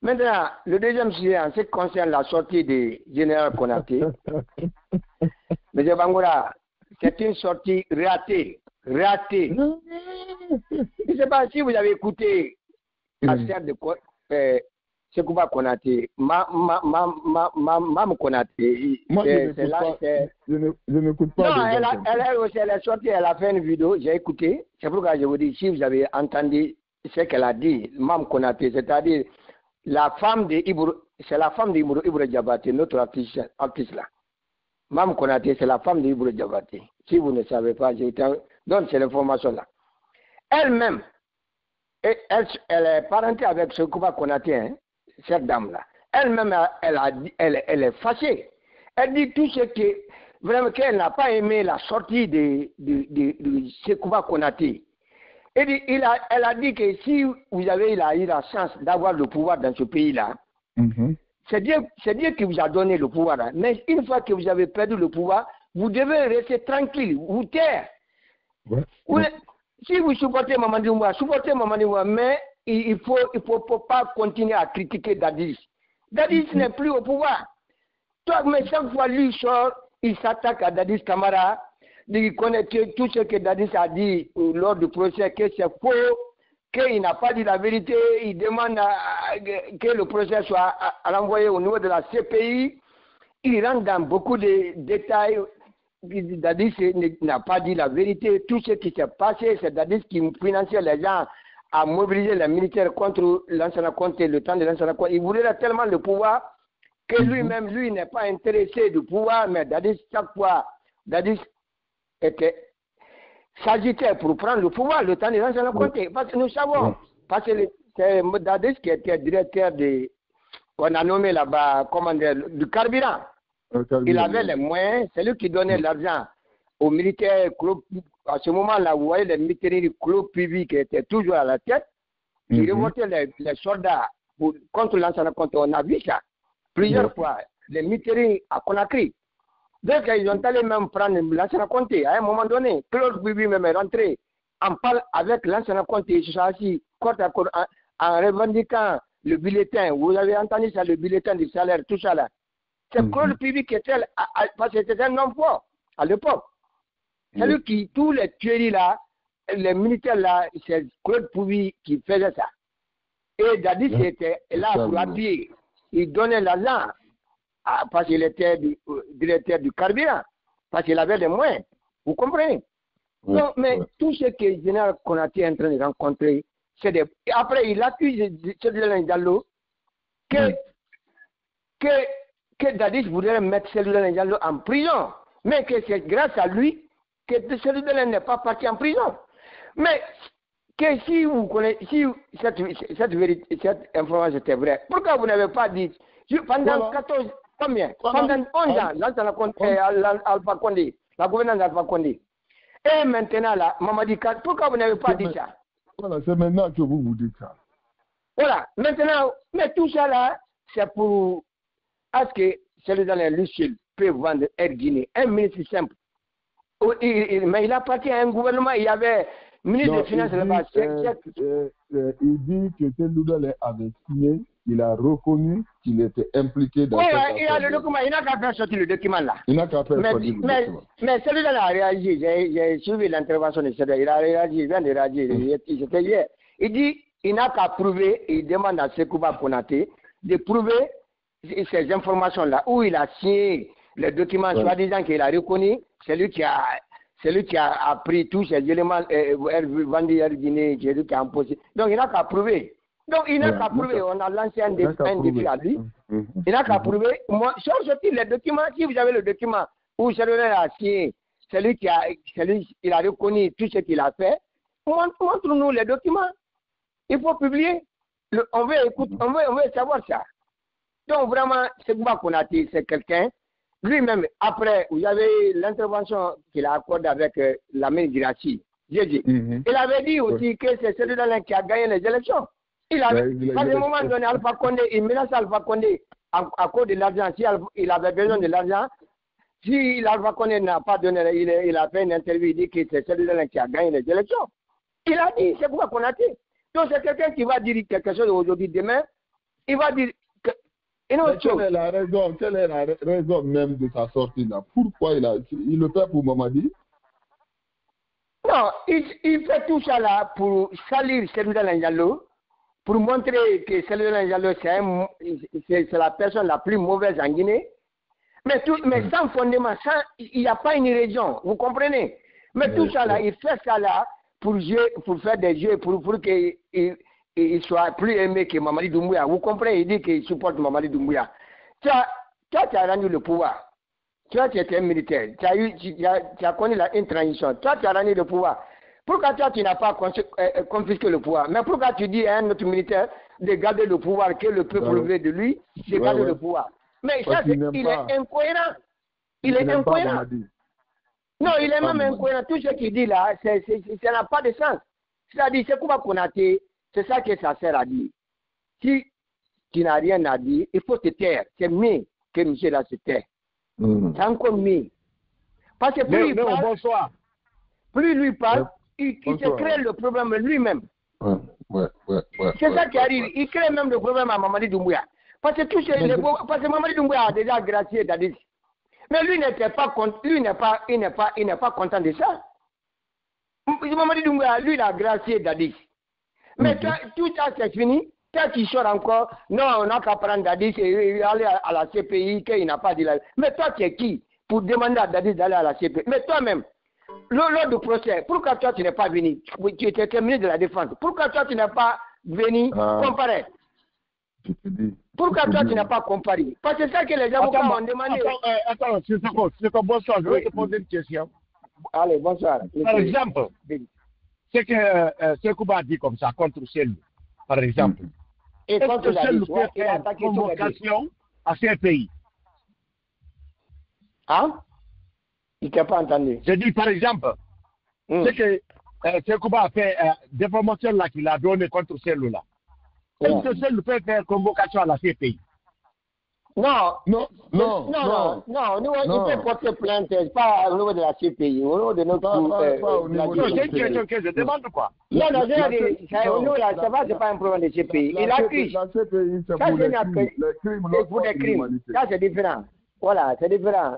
Maintenant, le deuxième sujet, en ce qui concerne la sortie du général Konaté, M. Bangoura, c'est une sortie ratée. Je ne sais pas si vous avez écouté la scène de Sekouba Konaté, Mam Konaté. Moi, je n'écoute pas. Non, elle est sortie, elle a fait une vidéo, j'ai écouté. C'est pourquoi je vous dis, si vous avez entendu ce qu'elle a dit, Mam Konaté, c'est-à-dire la femme de c'est la femme d'Ibro Diabaté, notre artiste là. Mam Konaté, c'est la femme d'Ibro Diabaté. Si vous ne savez pas, je vous donne cette information-là. Elle-même, elle est parentée avec Sekouba Konaté, hein, cette dame-là. Elle-même, elle est fâchée. Elle dit tout ce que, vraiment, qu'elle n'a pas aimé la sortie de Sekouba Konaté. Elle a dit que si vous avez eu la chance d'avoir le pouvoir dans ce pays-là, c'est Dieu qui vous a donné le pouvoir. Là. Mais une fois que vous avez perdu le pouvoir, vous devez rester tranquille, vous taire. Si vous supportez Mamadou Doumbouya, supportez Mamadou Doumbouya, mais il faut pas continuer à critiquer Dadis. Dadis n'est plus au pouvoir. Toi, mais chaque fois lui sort, il s'attaque à Dadis Camara. Il connaît tout ce que Dadis a dit lors du procès, que c'est faux, qu'il n'a pas dit la vérité, il demande que le procès soit renvoyé au niveau de la CPI. Il rentre dans beaucoup de détails. Dadis n'a pas dit la vérité. Tout ce qui s'est passé, c'est Dadis qui finançait les gens à mobiliser les militaires contre l'ancien Conté, le temps de l'ancien Conté. Il voulait tellement le pouvoir que lui-même, lui, n'est pas intéressé du pouvoir, mais Dadis, chaque fois, Dadis s'agitait pour prendre le pouvoir le temps de l'ancien Conté. Parce que nous savons, parce que c'est Dadis qui était directeur on a nommé là-bas, du carburant. Il avait les moyens, c'est lui qui donnait l'argent aux militaires. À ce moment-là, vous voyez les militaires du club public qui étaient toujours à la tête. Ils remontaient les soldats contre l'ancien Conté. On a vu ça plusieurs fois. Les militaires à Conakry. Donc, ils ont allé même prendre l'ancien Conté. À un moment donné, Claude Bibi même est rentré en parle avec l'ancien Conté. Ils se sont assis côte à côte en revendiquant le bulletin. Vous avez entendu ça, le bulletin du salaire, tout ça là. C'est Claude Bibi qui était, parce que c'était un homme fort à l'époque. C'est lui qui, tous les tueries là, les militaires là, c'est Claude Bibi qui faisait ça. Et Dadis était là pour habiller. Il donnait l'argent parce qu'il était directeur du carburant, parce qu'il avait des moyens. Vous comprenez? Donc, mais tout ce que le général Konaté est en train de rencontrer, c'est des... Après, il accuse Cellulane Diallo que Dadis voudrait mettre Cellulane Diallo en prison, mais que c'est grâce à lui que Cellulane n'est pas parti en prison. Mais que si vous connaissez, si cette information était vraie, pourquoi vous n'avez pas dit pendant 14, combien? Pendant 11 ans, Alpha Condé, la gouvernance d'Alpha Condé. Et maintenant, là, Mamadi Kane, pourquoi vous n'avez pas dit ça? Voilà, c'est maintenant que vous dites ça. Voilà, maintenant, mais tout ça là, c'est pour est-ce que celui dans les Lucille peut vendre Air Guinée, un ministre simple. Mais il appartient à un gouvernement, il y avait ministre des Finances là-bas. Il dit que celui avait signé, il a reconnu qu'il était impliqué dans cette affaire. Oui, il a le document, il n'a qu'à faire sortir le document là. Il n'a qu'à faire sortir le document. Mais celui-là a réagi, j'ai suivi l'intervention de celui-là, il a réagi, il vient de réagir, c'était hier. Il dit, il n'a qu'à prouver, il demande à Sekouba Konaté de prouver ces informations-là, où il a signé les documents, soi-disant qu'il a reconnu, c'est lui qui a pris tous ces éléments, vendu Air Guinée, c'est lui qui a imposé. Donc il n'a qu'à prouver. Donc il n'a qu'à prouver, on a lancé un défi à lui. Il n'a qu'à prouver. Moi, sortir les documents, si vous avez le document où Cellulane a signé, il a reconnu tout ce qu'il a fait, montre-nous les documents. Il faut publier. On veut écouter, on veut savoir ça. Donc vraiment, Sekouba Konaté, c'est quelqu'un, lui-même, après, vous avez l'intervention qu'il a accordée avec Lamine Guirassy. Il avait dit aussi que c'est celui-là qui a gagné les élections. À un moment donné, Alpha Condé, il menace Alpha Condé à cause de l'argent. Si il avait besoin de l'argent, si Alpha Condé n'a pas donné, il a fait une interview, il dit que c'est celui-là qui a gagné les élections. Il a dit, c'est pourquoi Konaté. Donc c'est quelqu'un qui va dire quelque chose aujourd'hui, demain, il va dire quelle est la raison même de sa sortie là? Pourquoi il le fait pour Mamadi? Non, il fait tout ça là pour salir Cellulane Diallo, pour montrer que Cellulane Diallo c'est la personne la plus mauvaise en Guinée. Mais sans fondement, il n'y a pas une raison, vous comprenez? Mais tout ça là, il fait ça là pour faire des jeux, pour qu'il soit plus aimé que Mamadi Doumbouya. Vous comprenez? Il dit qu'il supporte Mamadi Doumbouya. Tu as rendu le pouvoir. Toi, tu étais un militaire. Tu as connu une transition. Toi, tu as rendu le pouvoir. Pourquoi toi, tu n'as pas confisqué le pouvoir? Mais pourquoi tu dis à un autre militaire de garder le pouvoir, que le peuple veut de lui, de garder le pouvoir? Mais ça, il est incohérent. Il est incohérent. Non, il est même incohérent. Tout ce qu'il dit là, ça n'a pas de sens. C'est-à-dire, c'est quoi qu'on a dit, c'est ça que ça sert à dire. Si tu n'as rien à dire, il faut te taire. C'est mieux que Michel là se taire. C'est encore mieux. Parce que plus lui parle, il se crée le problème lui-même. C'est ça qui arrive. Il crée même le problème à Mamadi Doumbouya. Parce que Mamadi Doumbouya a déjà gracié Dadis. Mais lui n'était pas content. Il n'est pas content de ça. Mamadi Doumbouya, lui, il a gracié Dadis. Mais toi, tout ça, c'est fini. Toi, tu sors encore. Non, on n'a qu'à prendre Dadis et aller à la CPI, qu'il n'a pas dit la... Mais toi, tu es qui pour demander à Dadis d'aller à la CPI? Mais toi-même, lors du procès, pourquoi toi, tu n'es pas venu? Tu étais terminé de la défense. Pourquoi toi, tu n'es pas venu comparer? Pourquoi toi, tu n'as pas comparé? Parce que c'est ça que les avocats ont demandé. Attends, c'est comme bonsoir, je vais te poser une question. Allez, bonsoir. Par exemple, ce que Sekouba a dit comme ça contre Cellou, par exemple. Et contre Cellou peut faire une convocation à ces pays. Hein? Il t'a pas entendu. Je dis par exemple, ce que Sekouba a fait, des promotions là qu'il a donné contre Cellou là. Est-ce que Cellou peut faire convocation à la CPI? Non, il peut porter plainte, pas au niveau de la CPI, au niveau de notre c'est une question que je demande quoi? Non, au niveau de la CPI, c'est pas un problème de CPI. Il accuse. La CPI, c'est pour des crimes. Ça, c'est différent. Voilà, c'est différent.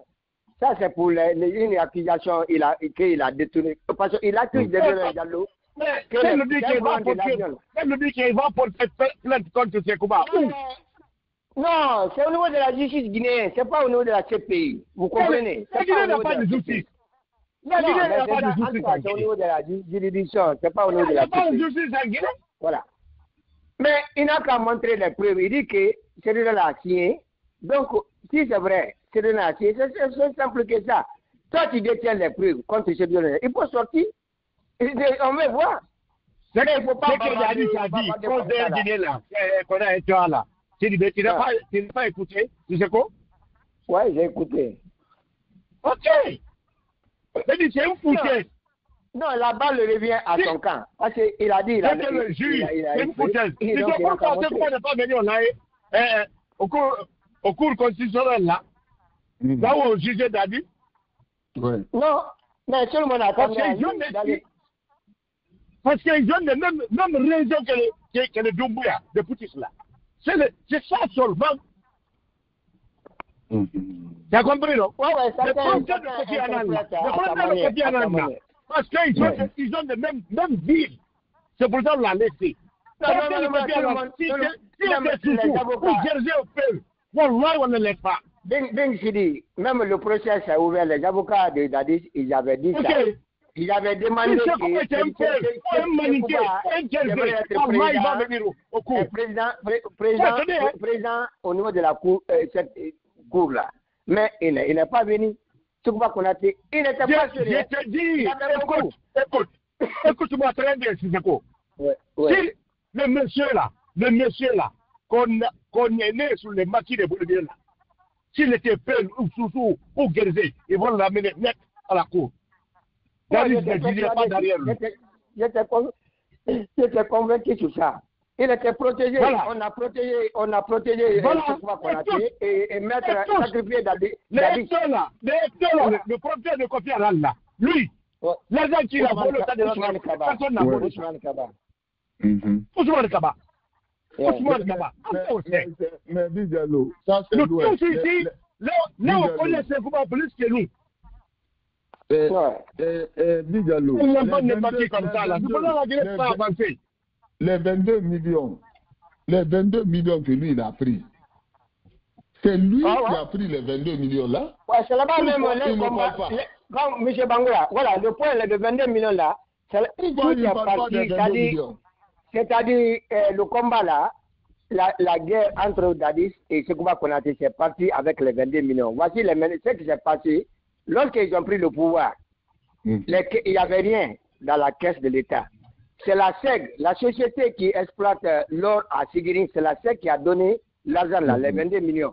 Ça, c'est pour une accusation qu'il a détourné. Parce qu'il accuse de Diallo. Elle nous dit qu'il va porter plainte contre Sekouba. Non, c'est au niveau de la justice guinéenne, c'est pas au niveau de la CPI. Vous comprenez? La Guinée n'a pas de justice. La Guinée n'a pas de justice en Guinée. C'est au niveau de la juridiction, c'est pas au niveau de la CPI. Il n'y a pas de justice en Guinée. Voilà. Mais il n'a qu'à montrer les preuves. Il dit que celui-là a signé. Donc, si c'est vrai, celui-là a signé, c'est simple que ça. Toi, tu détiens les preuves contre celui-là. Il faut sortir. On veut voir. C'est qu'il faut pas a dit, contre la Guinée là, qu'on a un tueur là. Tu n'as pas écouté, tu sais quoi? Oui, j'ai écouté. Ok. C'est une foutaise. Non, la balle revient à son camp. Parce qu'il a dit... C'est le juge, c'est une foutaise. Tu sais pourquoi on n'est pas venu au cours constitutionnel là, là où on jugeait Dadi? Oui. Non, mais tout le monde a compris. Parce qu'ils ont les mêmes raisons que le Doumbouya, de Poutis là. C'est ça seulement. Tu as compris, non? Oui, le problème de Kofi Annan, parce qu'ils ont les mêmes villes. C'est pour ça qu'on l'a laissé. Si c'est toujours pour Jersey au peu, on ne laisse pas. Bing Sidi, même le procès s'est ouvert, les avocats de Dadis, ils avaient dit ça. Il avait demandé président au niveau de la cour, cette cour-là. Mais il n'est pas venu. Sekouba Konaté, il n'était pas sûr. Je te dis, écoute-moi très bien, Sissoko. Si le monsieur là, qu'on est né sur les maquis de Bolivie là, s'il était peine ou sous ou Guérzé, ils vont l'amener net à la cour. J'étais convaincu sur ça. Il était protégé. Voilà. On a protégé voilà. et mettre sacrifier Dadis. Le propriétaire de Kofi Annan là, lui, l'argent qu'il a volé au tas de personne n'a volé. Ousmane Kaba. Mais Diallo, ça c'est nous tous ici, là on connaît Sekouba plus que nous. Diallo, les 22 millions que lui il a pris, c'est lui qui a pris les 22 millions là. Ouais, c'est là-bas même, comme M. Bangoura, voilà, le point de 22 millions là, c'est c'est-à-dire le combat là, la guerre entre Dadis et Sekouba Konaté, c'est parti avec les 22 millions. Voici ce qui s'est passé. Lorsqu'ils ont pris le pouvoir, il n'y avait rien dans la caisse de l'État. C'est la SEG, la société qui exploite l'or à Sigiring, c'est la SEG qui a donné l'argent là, les 22 millions.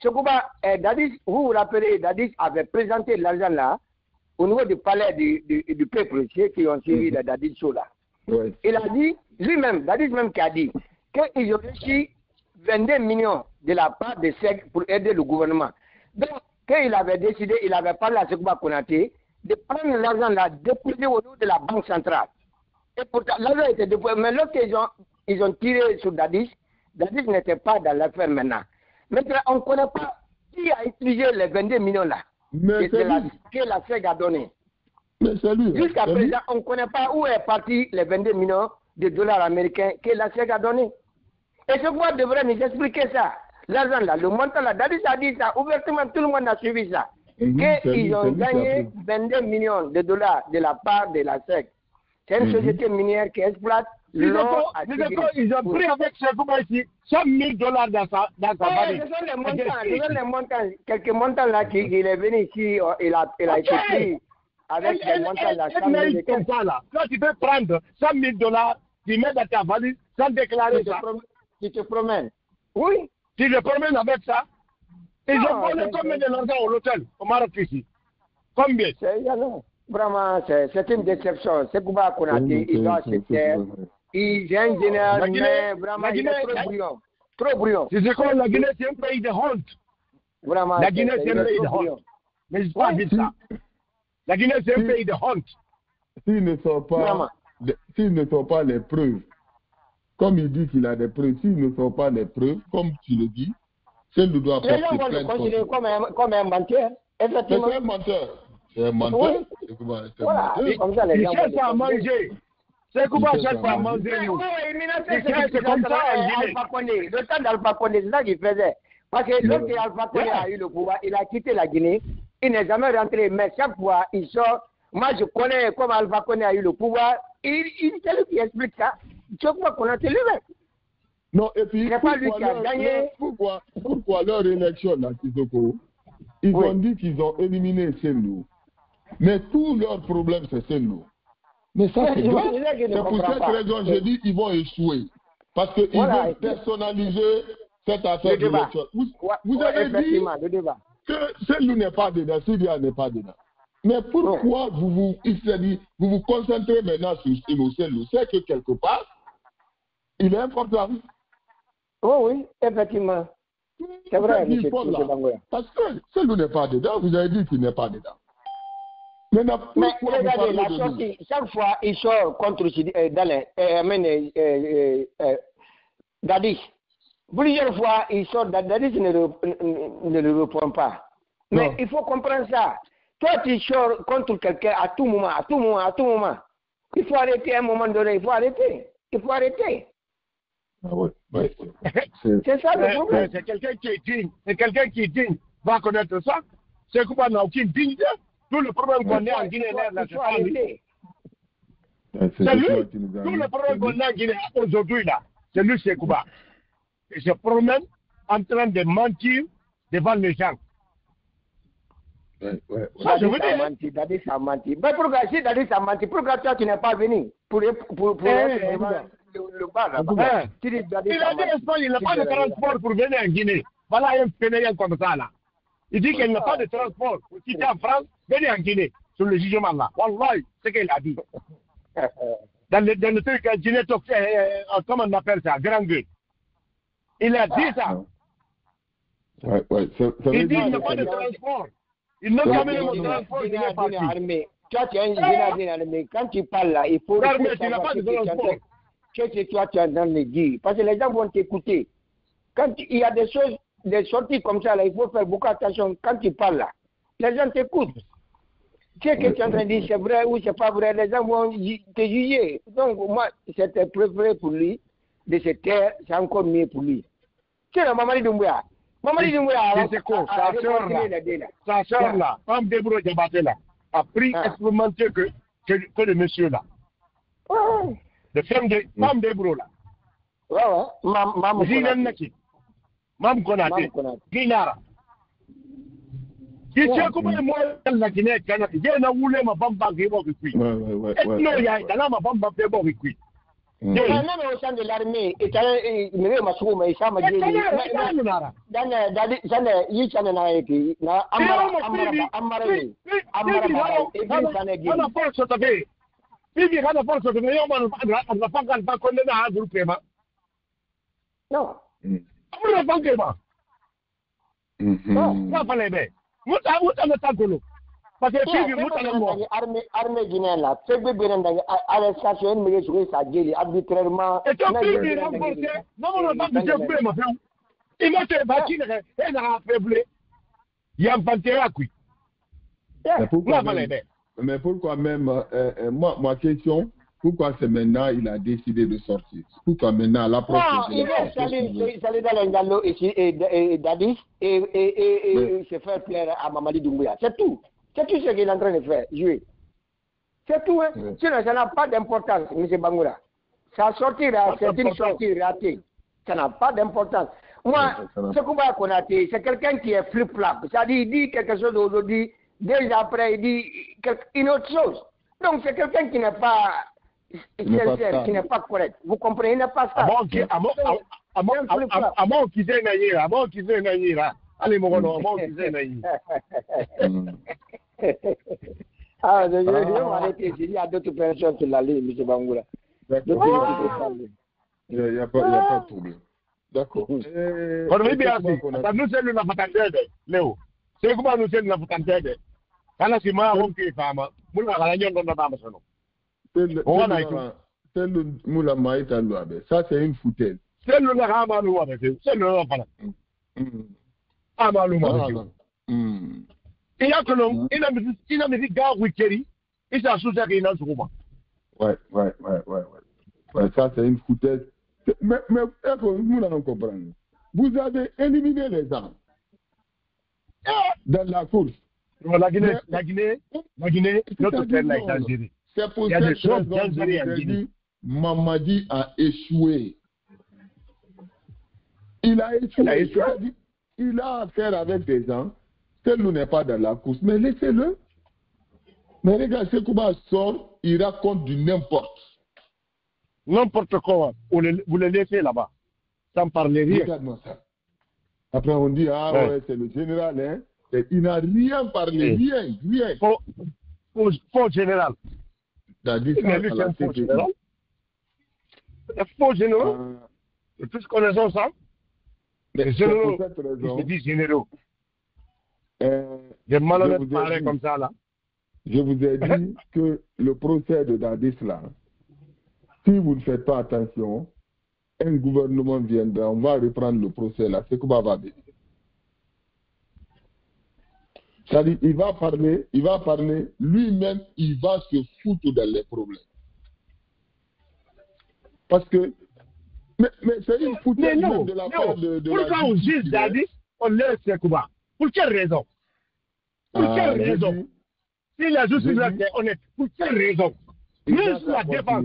Sekouba, Dadis, vous vous rappelez, Dadis avait présenté l'argent là au niveau du palais du peuple, ceux qui ont suivi la Dadis show là. Oui. Il a dit, lui-même, Dadis même qui a dit, qu'ils ont reçu 22 millions de la part de SEG pour aider le gouvernement. Donc, quand il avait décidé, il avait parlé à Sekouba Konaté de prendre l'argent là, déposer au niveau de la banque centrale. Et pourtant, l'argent était déposé. Mais lorsqu'ils ont tiré sur Dadis, Dadis n'était pas dans l'affaire maintenant. Maintenant, on ne connaît pas qui a utilisé les 22 millions là, que la SEG a donné. Jusqu'à présent, on ne connaît pas où est parti les 22 millions de dollars américains que la SEC a donné. Et ce qu'on devrait nous expliquer ça. L'argent là, le montant là, Dadis a dit ça, ouvertement tout le monde a suivi ça. Qu'ils ont gagné 22 millions de dollars de la part de la SEC. C'est une société minière qui exploite l'or à Tigiri. Ils ont pris avec Sekouba ici 100 000 dollars dans sa valise. Ce sont les montants, quelques montants là qu'il est venu ici, il a été pris avec les montants là. Comme ça là. Toi, tu peux prendre 100 000 dollars, tu mets dans ta valise sans déclarer ça. Tu te promènes. Oui. Tu te promènes avec ça. Ils ont volé combien de l'argent au hôtel, au Maroc ici? Combien? Vraiment, c'est une déception. C'est Kouba Konaté, il doit se taire. Il est un général, mais vraiment, il est trop brillant. Trop brillant. C'est ce qu'on la Guinée, c'est un pays de honte. Vraiment, la Guinée, c'est un pays de honte. Mais je pas dire ça. La Guinée, c'est un pays de honte. S'ils ne sont pas les preuves, comme il dit qu'il a des preuves, s'ils ne sont pas les preuves, comme tu le dis, c'est nous doit porter plainte. Les gens vont le considérer comme un menteur. Effectivement. C'est un menteur. C'est un menteur. Oui. Voilà. Comme ça, les gens cherchent à manger. C'est comment cherche à manger. C'est comme ça, le temps d'Alpha Condé, c'est ça qu'il faisait. Parce que lorsque Alpha Condé a eu le pouvoir, il a quitté la Guinée. Il n'est jamais rentré, mais chaque fois, il sort. Moi, je connais comment Alpha Condé a eu le pouvoir. C'est lui qui explique ça. Chaque fois qu'on a télé. Non, et puis, pourquoi leur élection, là, Sissoko, ils ont dit qu'ils ont éliminé Sendou. Mais tout leur problème, c'est Sendou. Mais ça, c'est grave. C'est pour cette raison, j'ai dit qu'ils vont échouer. Parce qu'ils veulent personnaliser cette affaire d'élection. Vous avez dit que Sendou n'est pas dedans, Sidia n'est pas dedans. Mais pourquoi vous vous concentrez maintenant sur Sendou? C'est que quelque part, il est important. Oh oui, effectivement. C'est vrai, M. Bangoya. Parce que Sendou n'est pas dedans, vous avez dit qu'il n'est pas dedans. Mais regardez, la sortie, chaque fois, il sort contre Dadis. Plusieurs fois, il sort, Dadis ne le reprend pas. Mais non. Il faut comprendre ça. Toi, tu sors contre quelqu'un à tout moment. Il faut arrêter à un moment donné, il faut arrêter. Ah ouais. C'est ça le problème. C'est quelqu'un qui est digne. C'est quelqu'un qui est digne. Va connaître ça. C'est qu'on n'a aucune dignité. Tout le problème qu'on a en Guinée, c'est ça. C'est lui. Tout le problème qu'on a en Guinée aujourd'hui, là, c'est lui, c'est Kouba. Il se promène en train de mentir devant les gens. Ça, je veux dire. Dadis a menti. Mais pourquoi si Dadis a menti, pourquoi toi tu n'es pas venu pour le bar là-bas? Il a dit il n'a pas de transport pour venir en Guinée. Voilà un fainéant comme ça là. Il dit qu'il n'a pas de transport pour quitter en France, venir en Guinée sur le jugement là. Wallahi, c'est ce qu'il a dit. Dans le truc en Guinée, comment on appelle ça, grand gueule. Il a dit ça. Il dit qu'il n'a pas de transport. Il n'a pas de transport, il n'est pas parti. Toi, tu es un général armé. Quand tu parles là, il faut que tu es en train de dire. Parce que les gens vont t'écouter. Quand il y a des choses, des sorties comme ça, là, il faut faire beaucoup attention. Quand tu parles là, les gens t'écoutent. Tu sais que tu es en train de dire c'est vrai ou c'est pas vrai, les gens vont te juger. Donc, moi, c'était préféré pour lui de se taire, c'est encore mieux pour lui. Tu sais, Mamadi Doumbouya. C'est quoi? Sa soeur là, femme Débro Diabaté là, a pris expérimenté que le monsieur là. Le femme Débro là. Mam Konaté. Guinara. Si tu as comme moi la Guinée, il y a un oulé ma bamba qui est bon qui non, il y a un ma bamba qui est bon qui même au sein de l'armée, il y a ma souma, il s'en m'a dit. Parce que armée guinéenne là, c'est que arrestation mais je ça dit arbitrairement. Et toi non pas que ma frère. Il m'a fait battre et n'a affaibli. Il y a un panthère à qui. Mais pourquoi même ma question, Pourquoi c'est maintenant il a décidé de sortir? Pourquoi maintenant à l'approche? Non, il est allé dans les Gallo et Dadis et se faire plaire à Mamadi Doumbouya. C'est tout. C'est tout ce qu'il est en train de faire, jouer. C'est tout. Hein. Sinon, ça n'a pas d'importance, M. Bangoura. Sa sortie, c'est une sortie ratée. Ça n'a pas d'importance. Moi, ce qu'on va connaître, c'est quelqu'un qui est flip-flap. C'est-à-dire, il dit quelque chose aujourd'hui, 2 jours après, il dit une autre chose. Donc, c'est quelqu'un qui n'est pas sincère, qui n'est pas correct. Vous comprenez, il n'est pas ça. Avant qu'il ait Naïra. Allez, mon gars, avant qu'il ait Naïra. Ah, je vais m'arrêter. Il y a d'autres personnes sur la ligne, M. Bangoura. Il n'y a pas de problème. D'accord. Nous sommes la patente, Léo. C'est comment nous sommes la patente. Quand c'est moi, on peut faire ma. Nous avons la ligne dans la base. C'est le moula maïta louabe. Ça, c'est une foutaise. C'est le rama louabe. C'est le rama. Il y a que l'on, il a mis des gars Wikeri, et ça sous qu'il a souvent. Ouais, ça c'est une foutaise. Mais nous allons comprendre. Vous avez éliminé les gens dans la course. La Guinée, notre terre là est Algérie. C'est pour cette raison que dit Mamadi a échoué. Il a échoué. Il a affaire avec des gens. Celui n'est pas dans la course, mais laissez-le. Mais regardez, Sekouba sort, il raconte du n'importe. N'importe quoi, vous le laissez là-bas, sans parler rien. Regarde-moi ça. Après, on dit, ouais, c'est le général, hein. Et il n'a rien parlé, rien. Faux général. C'est un faux général. Un faux général. Tous connaissons ça. Les généraux, ils se disent généraux. Des malhonnêtes pareils comme ça, là. Je vous ai dit que le procès de Dadis, là, si vous ne faites pas attention, un gouvernement viendra, on va reprendre le procès, là. C'est quoi va dire? C'est-à-dire, il va parler, lui-même, il va se foutre dans les problèmes. Parce que, mais c'est une foutaise de la part de pourquoi on juge Dadis, on laisse Sekouba? Pour quelle raison? Pour quelle raison? Si la justice est honnête, pour quelle raison? Juste la défense.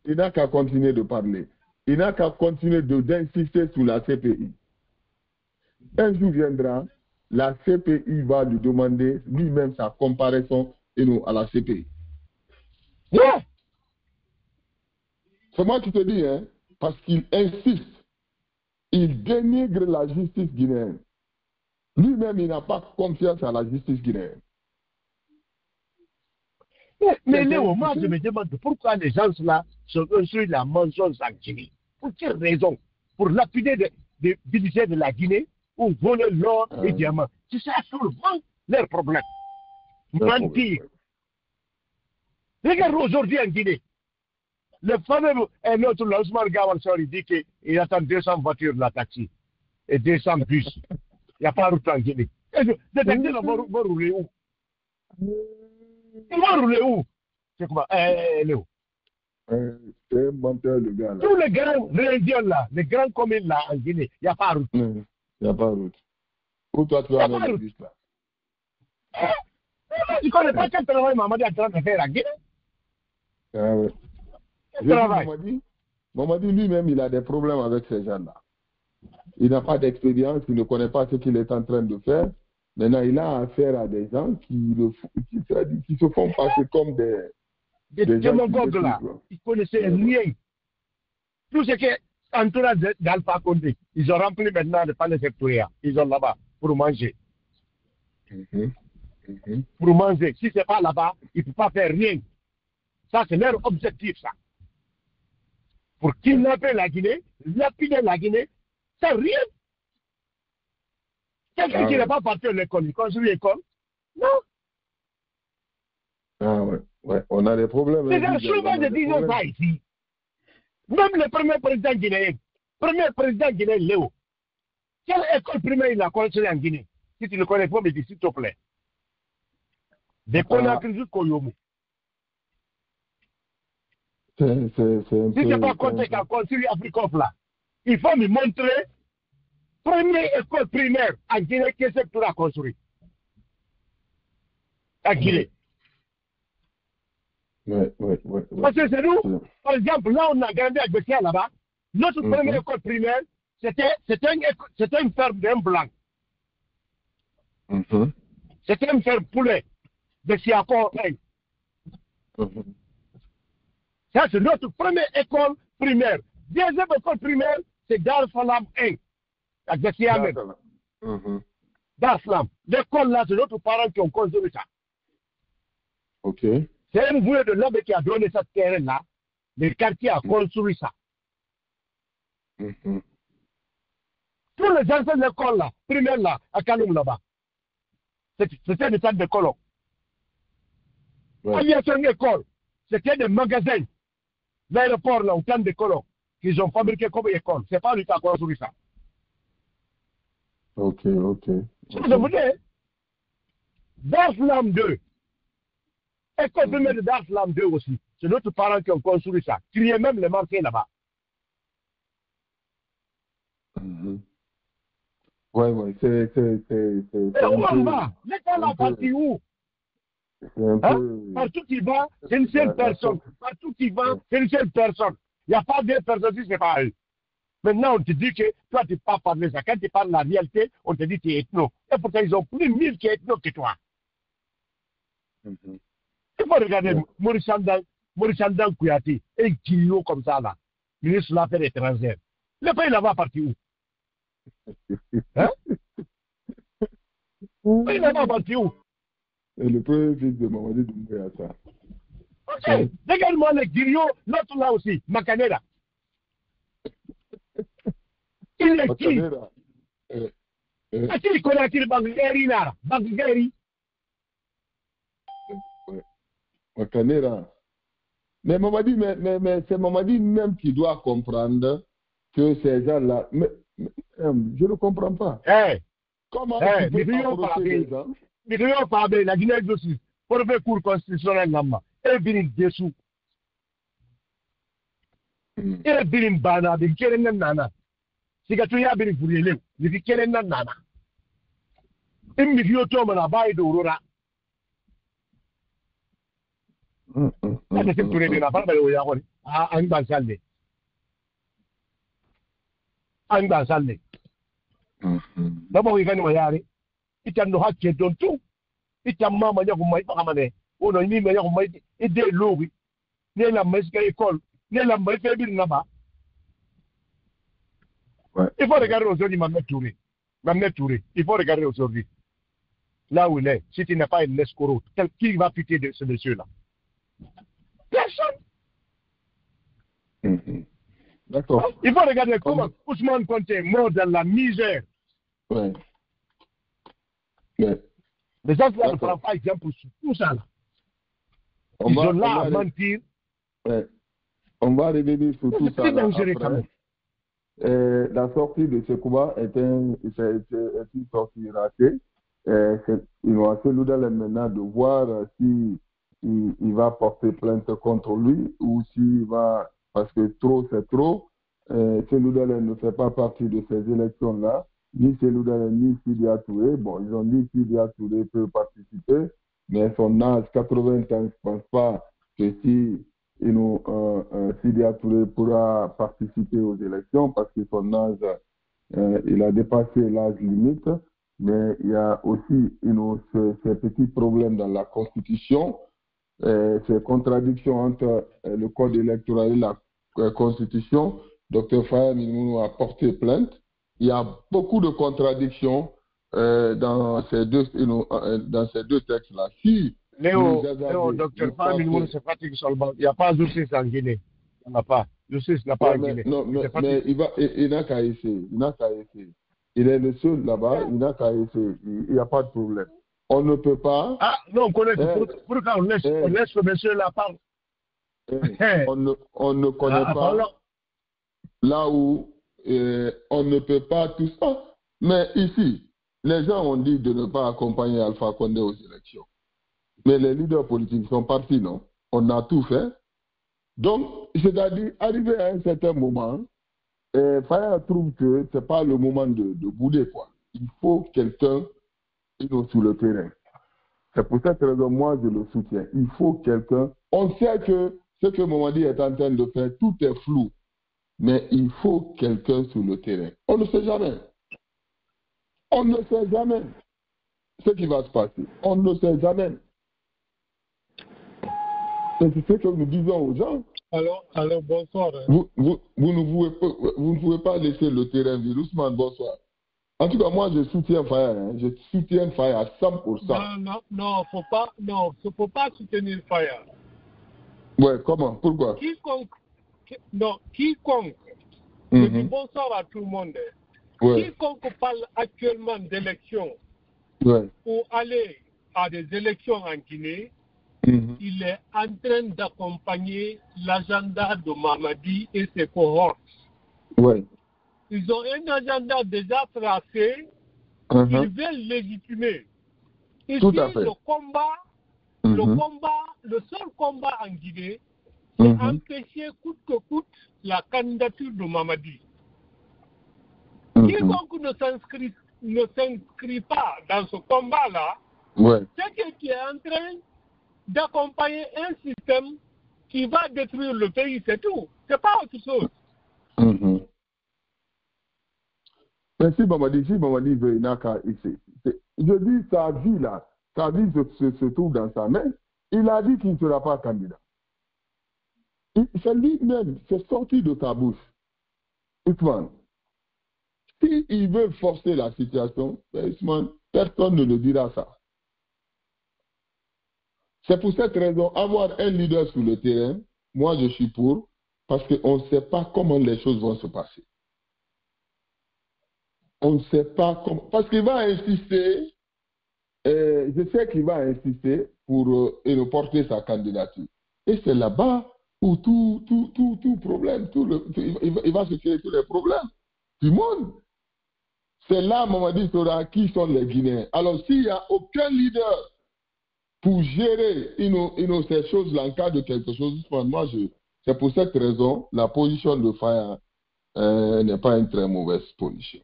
Il n'a qu'à continuer de parler. Il n'a qu'à continuer d'insister sur la CPI. Un jour viendra, la CPI va lui demander lui-même sa comparaison à la CPI. Yeah. C'est moi qui te dis, hein, parce qu'il insiste. Il dénigre la justice guinéenne. Lui-même, il n'a pas confiance à la justice guinéenne. Mais Léo, moi, je me demande pourquoi les gens là se construisent la mensonge en Guinée. Pour quelle raison? Pour lapider des budgets de la Guinée ou voler l'or et diamants. C'est ça souvent leur problème. Mentir. Regarde aujourd'hui en Guinée. Le fameux, un autre, Ousmane Gawal il dit qu'il attend 200 voitures de la taxi et 200 bus. Il n'y a pas de route en Guinée. Les taxis vont rouler où? Ils vont rouler où? C'est comment? Léo. C'est un menteur, le gars. Là. Tous les grandes régions là, les grandes communes là en Guinée, il n'y a pas de route. Il n'y a pas de route. Où toi tu vas avec le bus là? Tu ne connais pas quel travail Mamadi est en train de faire en Guinée? Ah ouais. Mamadi lui-même, il a des problèmes avec ces gens-là. Il n'a pas d'expérience, il ne connaît pas ce qu'il est en train de faire. Maintenant, il a affaire à des gens qui se font passer comme des démagogues là. Ils ne connaissaient rien. Tout ce qui est entourage d'Alpha Condé, ils ont rempli maintenant le palais sectoriel. Ils ont là-bas pour manger. Pour manger. Si ce n'est pas là-bas, ils ne peuvent pas faire rien. Ça, c'est leur objectif, ça. Pour kidnapper la Guinée, lapider la Guinée, c'est rien. Quelqu'un qui n'est pas parti à l'école, il construit l'école? Non. Ah ouais, on a des problèmes. C'est souvent de dire ça ici. Même le premier président guinéen, Léo, quelle école primaire il a construit en Guinée? Si tu ne le connais pas, me dis s'il te plaît. Des Conakry jusqu'au Yomo. Si ce n'est pas Conte qui a construit Africof là, il faut me montrer première école primaire à Guinée que c'est pour la construire. À Guinée. Ouais. Parce que c'est nous, par exemple, là on a grandi à Bessia là-bas, notre première école primaire, c'était une ferme d'un blanc. C'était une ferme poulet de Siakor. Ça, c'est notre première école primaire. Deuxième école primaire, c'est Dar Salam 1. À Bessia même. Dar Salam. L'école là, c'est notre parents qui ont construit ça. Ok. C'est un boulot de l'homme qui a donné cette terre-là. Le quartier a construit ça. Tous les anciens d'école là, primaire là, à Kaloum là-bas, c'était des centres d'école. Aviation école, c'était des magasins. L'aéroport là, autant d'écoles qu'ils ont fabriqué comme école. C'est pas lui qui a construit ça. Ok. Je vous dis, Dar Salam 2, école primaire de Dar Salam 2 aussi, c'est notre parents qui ont construit ça. Criez même les marqués là-bas. Ouais, c'est et où on va? L'école a parti où? Partout il va, c'est une seule personne. Partout il va, c'est une seule personne. Il n'y a pas deux personnes si ce n'est pas eux. Maintenant, on te dit que toi, tu ne peux pas parler ça. Quand tu parles la réalité, on te dit que tu es ethno. Et pourtant, ils ont plus 1000 qui est ethno que toi. Il faut regarder Maurice Andan Kouyaté, un kilo comme ça, là, ministre de l'Affaires étrangères. Le pays là-bas parti où? Le pays là-bas parti où? Et le premier fils de Mamadi Doumbouya, ça. Ok, regarde-moi les griots, l'autre là aussi, Makanera. Il est qui? Est-ce qu'il connaît qui Bangari là? Bangari? Makanera. Mais Mamadi, c'est Mamadi même qui doit comprendre que ces gens-là. Mais je ne comprends pas. Comment tu peux approcher les gens? Mais nous parlons la Guinée aussi pour faire cours constitutionnel là-bas. Et bien dessous. Et bien bana, bien quel est nana. Si tu y as bien pour les, mais quel est nana. Et mais tu as ma baille d'Aurora. C'est pour les na pas de Oyakon. Ah, un bansalé. Un bansalé. D'abord, il va nous y aller. Il a nos hats dans tout. Il a maman y a vous m'avez pas ramené. On a mis meilleur moi et des lois. Ni la mesque école, ni la mesque bien là-bas. Il faut regarder aujourd'hui Mamet Touré. Il faut regarder aujourd'hui. Là où il est, si tu n'as pas une escroc, qui va pitié de ce monsieur-là? Personne. D'accord. Il faut regarder comment Ousmane Konté mort dans la misère. Les gens ne prennent pas exemple sur tout ça. Ils sont là à mentir. On va revenir sur tout ça. C'est dangereux quand même. La sortie de Sekouba est une sortie ratée. Il va se louer maintenant de voir si il va porter plainte contre lui ou s'il va, parce que trop c'est trop. Seloudalen ne fait pas partie de ces élections-là. Ni Seloudalen ni Sidia Touré. Bon, ils ont dit que Sidia Touré peut participer, mais son âge, 80 ans, je ne pense pas que si Sidia Touré pourra participer aux élections parce que son âge, il a dépassé l'âge limite. Mais il y a aussi ces petits problèmes dans la Constitution, ces contradictions entre le Code électoral et la Constitution. Dr Fayam Ilmounou a porté plainte. Il y a beaucoup de contradictions dans ces deux textes-là. Si Léo, Dr Fayam Ilmounou se fatigue seulement. Il n'y a pas de justice en Guinée. Il n'y en a pas. Justice n'a pas en Guinée. Non, mais il n'a qu'à essayer. Il est le seul là-bas, il n'a qu'à essayer. Il n'y a pas de problème. On ne peut pas. Ah, non, on connaît. Pourquoi on laisse le monsieur là parler? On ne connaît pas là où on ne peut pas tout ça. Mais ici, les gens ont dit de ne pas accompagner Alpha Condé aux élections. Mais les leaders politiques sont partis, non? On a tout fait. Donc, c'est-à-dire, arrivé à un certain moment, Faya trouve que ce n'est pas le moment de bouder, quoi. Il faut quelqu'un sur le terrain. C'est pour cette raison, moi, je le soutiens. Il faut quelqu'un. On sait que ce que Mamadi est en train de faire, tout est flou. Mais il faut quelqu'un sur le terrain. On ne sait jamais. On ne sait jamais ce qui va se passer. On ne sait jamais. C'est ce que nous disons aux gens. Alors bonsoir. Vous ne pouvez pas laisser le terrain vivre. Ousmane, bonsoir. En tout cas, moi, je soutiens Faya. Hein. Je soutiens Faya à 100%. Non, faut pas soutenir Faya. Ouais, comment? Pourquoi? Quiconque. Je dis bonsoir à tout le monde. Ouais. Quiconque parle actuellement d'élections ouais. pour aller à des élections en Guinée, il est en train d'accompagner l'agenda de Mamadi et ses cohortes. Ouais. Ils ont un agenda déjà tracé, ils veulent légitimer. Ici, Tout à fait. le seul combat en Guinée, c'est empêcher coûte que coûte la candidature de Mamadi. Quiconque ne s'inscrit pas dans ce combat-là, c'est que tu es en train d'accompagner un système qui va détruire le pays, c'est tout. C'est pas autre chose. Mais si Mamadi veut Inaka ici, je dis sa vie là, sa vie se trouve dans sa main. Il a dit qu'il ne sera pas candidat. C'est lui-même, c'est sorti de sa bouche. Ousmane, s'il veut forcer la situation, Ousmane, personne ne le dira ça. C'est pour cette raison, avoir un leader sur le terrain, moi je suis pour, parce qu'on ne sait pas comment les choses vont se passer. On ne sait pas comment. Parce qu'il va insister, je sais qu'il va insister pour porter sa candidature. Et c'est là-bas où tout problème, il va se créer tous les problèmes du monde. C'est là, Mamadi saura qui sont les Guinéens. Alors, s'il n'y a aucun leader pour gérer ces choses-là en cas de quelque chose, moi, c'est pour cette raison, la position de Faya n'est pas une très mauvaise position.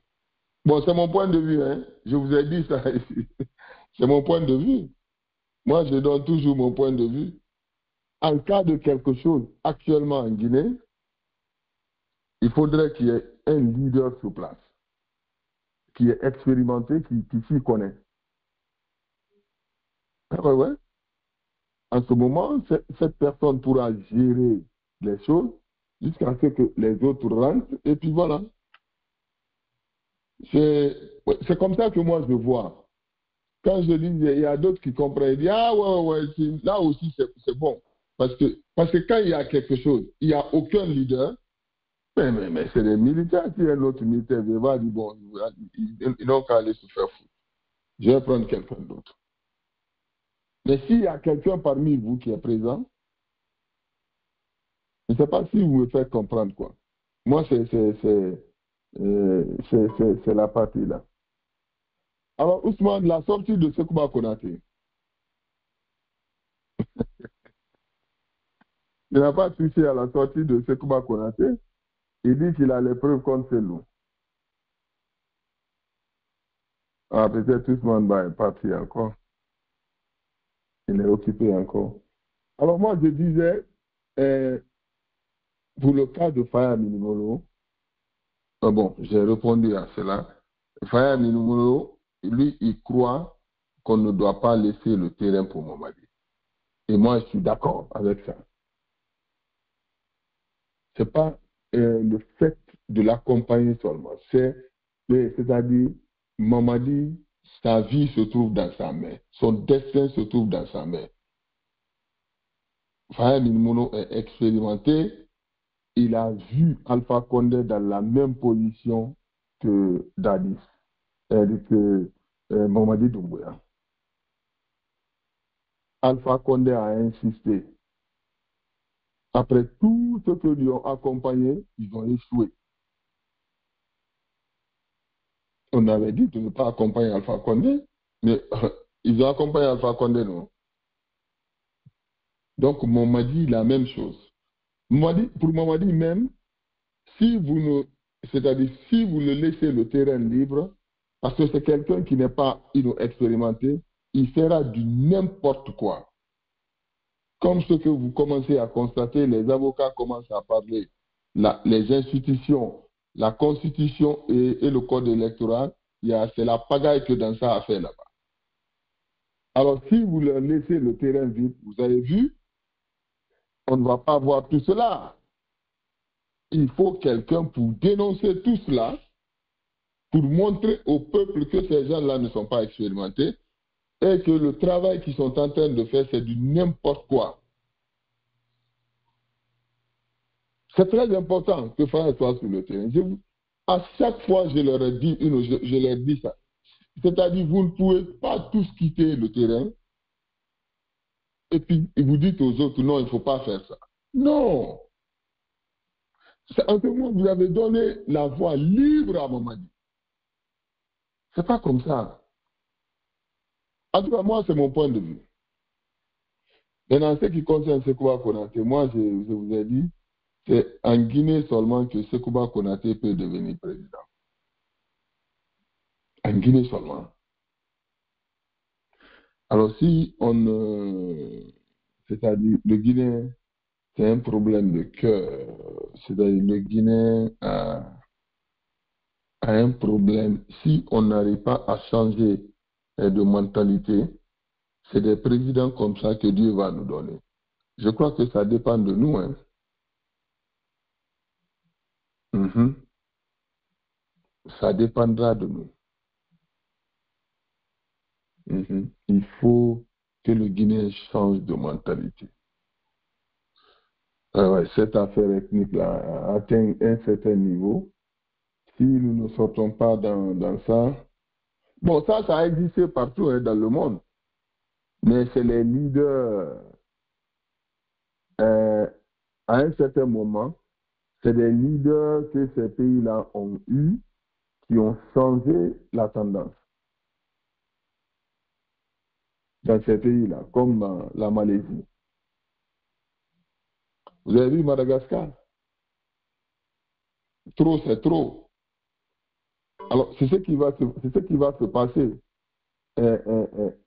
Bon, c'est mon point de vue, hein. Je vous ai dit ça ici. C'est mon point de vue. Moi, je donne toujours mon point de vue. En cas de quelque chose actuellement en Guinée, il faudrait qu'il y ait un leader sur place, qui est expérimenté, qui s'y connaît. Ouais. En ce moment, cette personne pourra gérer les choses jusqu'à ce que les autres rentrent, et puis voilà. C'est comme ça que moi je vois. Quand je dis, il y a d'autres qui comprennent, ils disent, ah ouais, là aussi c'est bon. Parce que quand il y a quelque chose, il n'y a aucun leader, mais c'est les militaires. Si un autre militaire va dire, bon, ils n'ont qu'à aller se faire foutre. Je vais prendre quelqu'un d'autre. Mais s'il y a quelqu'un parmi vous qui est présent, je ne sais pas si vous me faites comprendre quoi. Moi, c'est la partie là. Alors, Ousmane, la sortie de Sekouba Konaté. Il n'a pas touché à la sortie de Sekouba Konaté. Il dit qu'il a les preuves contre Selou. Ah, peut-être Ousmane est parti encore. Il est occupé encore. Alors, moi, je disais, pour le cas de Faya Minimolo, bon, j'ai répondu à cela. Faya Minimolo, lui, il croit qu'on ne doit pas laisser le terrain pour Mamadi. Et moi, je suis d'accord avec ça. Ce n'est pas le fait de l'accompagner seulement. C'est-à-dire, Mamadi, sa vie se trouve dans sa main. Son destin se trouve dans sa main. Faya Minimolo est expérimenté. Il a vu Alpha Condé dans la même position que Dadis, que Mamadi Doumbouya. Alpha Condé a insisté. Après tout ce que lui ont accompagné, ils ont échoué. On avait dit de ne pas accompagner Alpha Condé, mais ils ont accompagné Alpha Condé, non? Donc, Mamadi, la même chose. Pour Mamadi même, si vous c'est-à-dire si vous le laissez le terrain libre, parce que c'est quelqu'un qui n'est pas expérimenté, il fera du n'importe quoi. Comme ce que vous commencez à constater, les avocats commencent à parler, les institutions, la constitution et le code électoral, c'est la pagaille que dans ça a fait là-bas. Alors si vous leur laissez le terrain vide, vous avez vu, on ne va pas voir tout cela. Il faut quelqu'un pour dénoncer tout cela, pour montrer au peuple que ces gens-là ne sont pas expérimentés et que le travail qu'ils sont en train de faire, c'est du n'importe quoi. C'est très important que Faye soit sur le terrain. À chaque fois, je leur dis ça. C'est-à-dire, vous ne pouvez pas tous quitter le terrain et puis vous dites aux autres, non, il ne faut pas faire ça. Non. En ce moment, vous avez donné la voie libre à Mamadi. C'est pas comme ça. En tout cas, moi, c'est mon point de vue. Maintenant, ce qui concerne Sekouba Konaté, moi, je vous ai dit, c'est en Guinée seulement que Sekouba Konaté peut devenir président. En Guinée seulement. Alors, si c'est-à-dire, le Guinéen, c'est un problème de cœur. C'est-à-dire, le Guinéen a un problème. Si on n'arrive pas à changer de mentalité, c'est des présidents comme ça que Dieu va nous donner. Je crois que ça dépend de nous. Hein. Ça dépendra de nous. Il faut que le Guinéen change de mentalité. Cette affaire ethnique-là atteint un certain niveau. Si nous ne sortons pas dans ça, bon, ça a existé partout hein, dans le monde. Mais c'est les leaders, à un certain moment, c'est des leaders que ces pays-là ont eu qui ont changé la tendance. Dans ces pays-là, comme la Malaisie. Vous avez vu Madagascar? Trop, c'est trop. Alors, c'est ce qui va se passer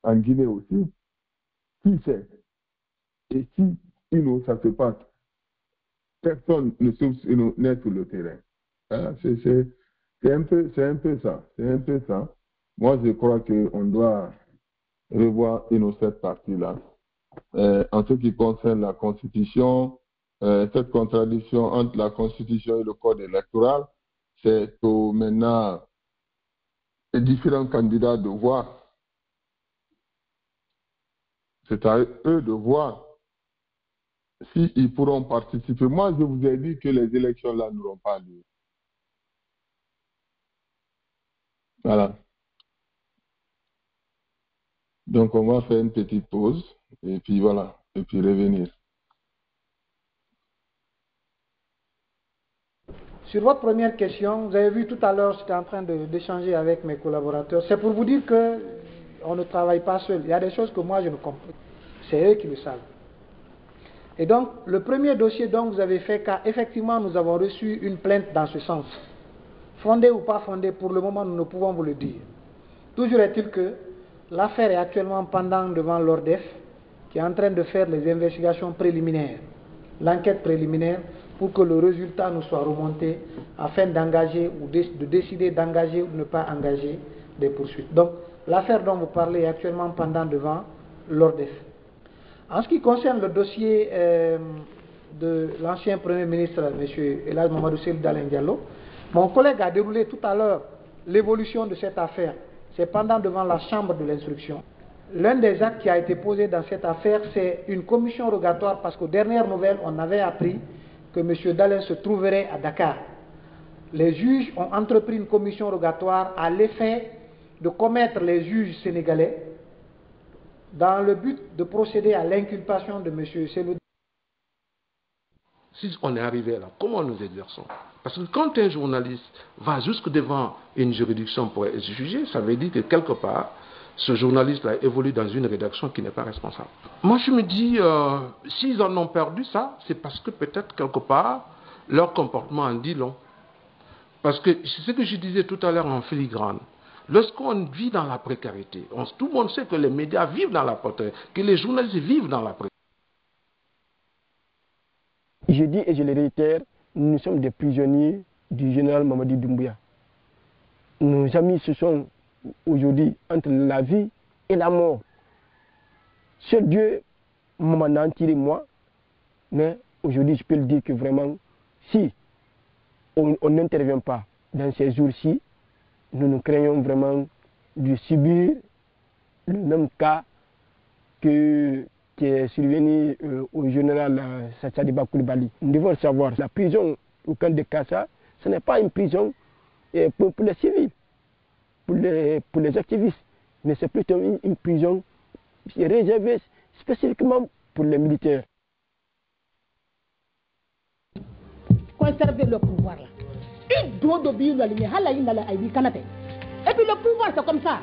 en Guinée aussi. Qui sait? Et si ça se passe, personne n'est sur le terrain. Hein? C'est un peu ça. C'est un peu ça. Moi, je crois qu'on doit revoir cette partie-là. En ce qui concerne la Constitution, cette contradiction entre la Constitution et le Code électoral, c'est maintenant les différents candidats de voir. C'est à eux de voir s'ils pourront participer. Moi, je vous ai dit que les élections là n'auront pas lieu. Voilà. Donc, on va faire une petite pause et puis voilà, et puis revenir. Sur votre première question, vous avez vu tout à l'heure, j'étais en train d'échanger avec mes collaborateurs. C'est pour vous dire qu'on ne travaille pas seul. Il y a des choses que moi je ne comprends pas. C'est eux qui le savent. Et donc, le premier dossier dont vous avez fait cas, effectivement, nous avons reçu une plainte dans ce sens. Fondée ou pas fondée, pour le moment, nous ne pouvons vous le dire. Toujours est-il que l'affaire est actuellement pendant devant l'ORDEF, qui est en train de faire les investigations préliminaires, l'enquête préliminaire, pour que le résultat nous soit remonté, afin d'engager ou de décider d'engager ou de ne pas engager des poursuites. Donc, l'affaire dont vous parlez est actuellement pendant devant l'ORDEF. En ce qui concerne le dossier de l'ancien Premier ministre, M. Elhadji Mamadou Cellou Dalein Diallo, mon collègue a déroulé tout à l'heure l'évolution de cette affaire. C'est pendant devant la chambre de l'instruction. L'un des actes qui a été posé dans cette affaire, c'est une commission rogatoire, parce qu'aux dernières nouvelles, on avait appris que M. Dalein se trouverait à Dakar. Les juges ont entrepris une commission rogatoire à l'effet de commettre les juges sénégalais dans le but de procéder à l'inculpation de M. Cellou. Si on est arrivé là, comment nous exerçons? Parce que quand un journaliste va jusque devant une juridiction pour être jugé, ça veut dire que quelque part, ce journaliste-là évolue dans une rédaction qui n'est pas responsable. Moi, je me dis, s'ils en ont perdu ça, c'est parce que peut-être quelque part, leur comportement en dit long. Parce que c'est ce que je disais tout à l'heure en filigrane. Lorsqu'on vit dans la précarité, tout le monde sait que les médias vivent dans la précarité, que les journalistes vivent dans la précarité. Je dis et je le réitère, nous sommes des prisonniers du général Mamadi Doumbouya. Nos amis se sont aujourd'hui entre la vie et la mort. Seul Dieu m'en a tiré moi, mais aujourd'hui je peux le dire que vraiment, si on n'intervient pas dans ces jours-ci, nous craignons vraiment de subir le même cas qui est survenu au général Sadiba Koulibaly. Nous devons savoir, la prison au camp de Kassa, ce n'est pas une prison pour les civils, pour les activistes, mais c'est plutôt une prison réservée spécifiquement pour les militaires. Conserver le pouvoir là. Et puis le pouvoir c'est comme ça.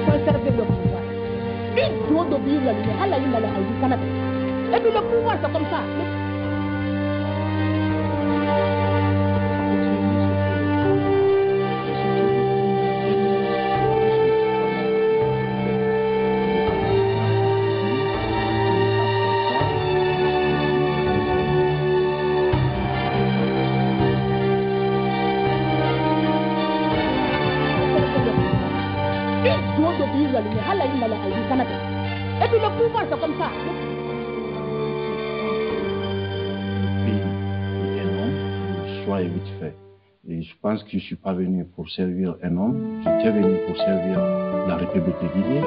Conserver le pouvoir. Et puis le pouvoir c'est comme ça. Et puis le pouvoir c'est comme ça. Choix est vite fait. Et je pense que je ne suis pas venu pour servir un homme, j'étais venu pour servir la République de Guinée.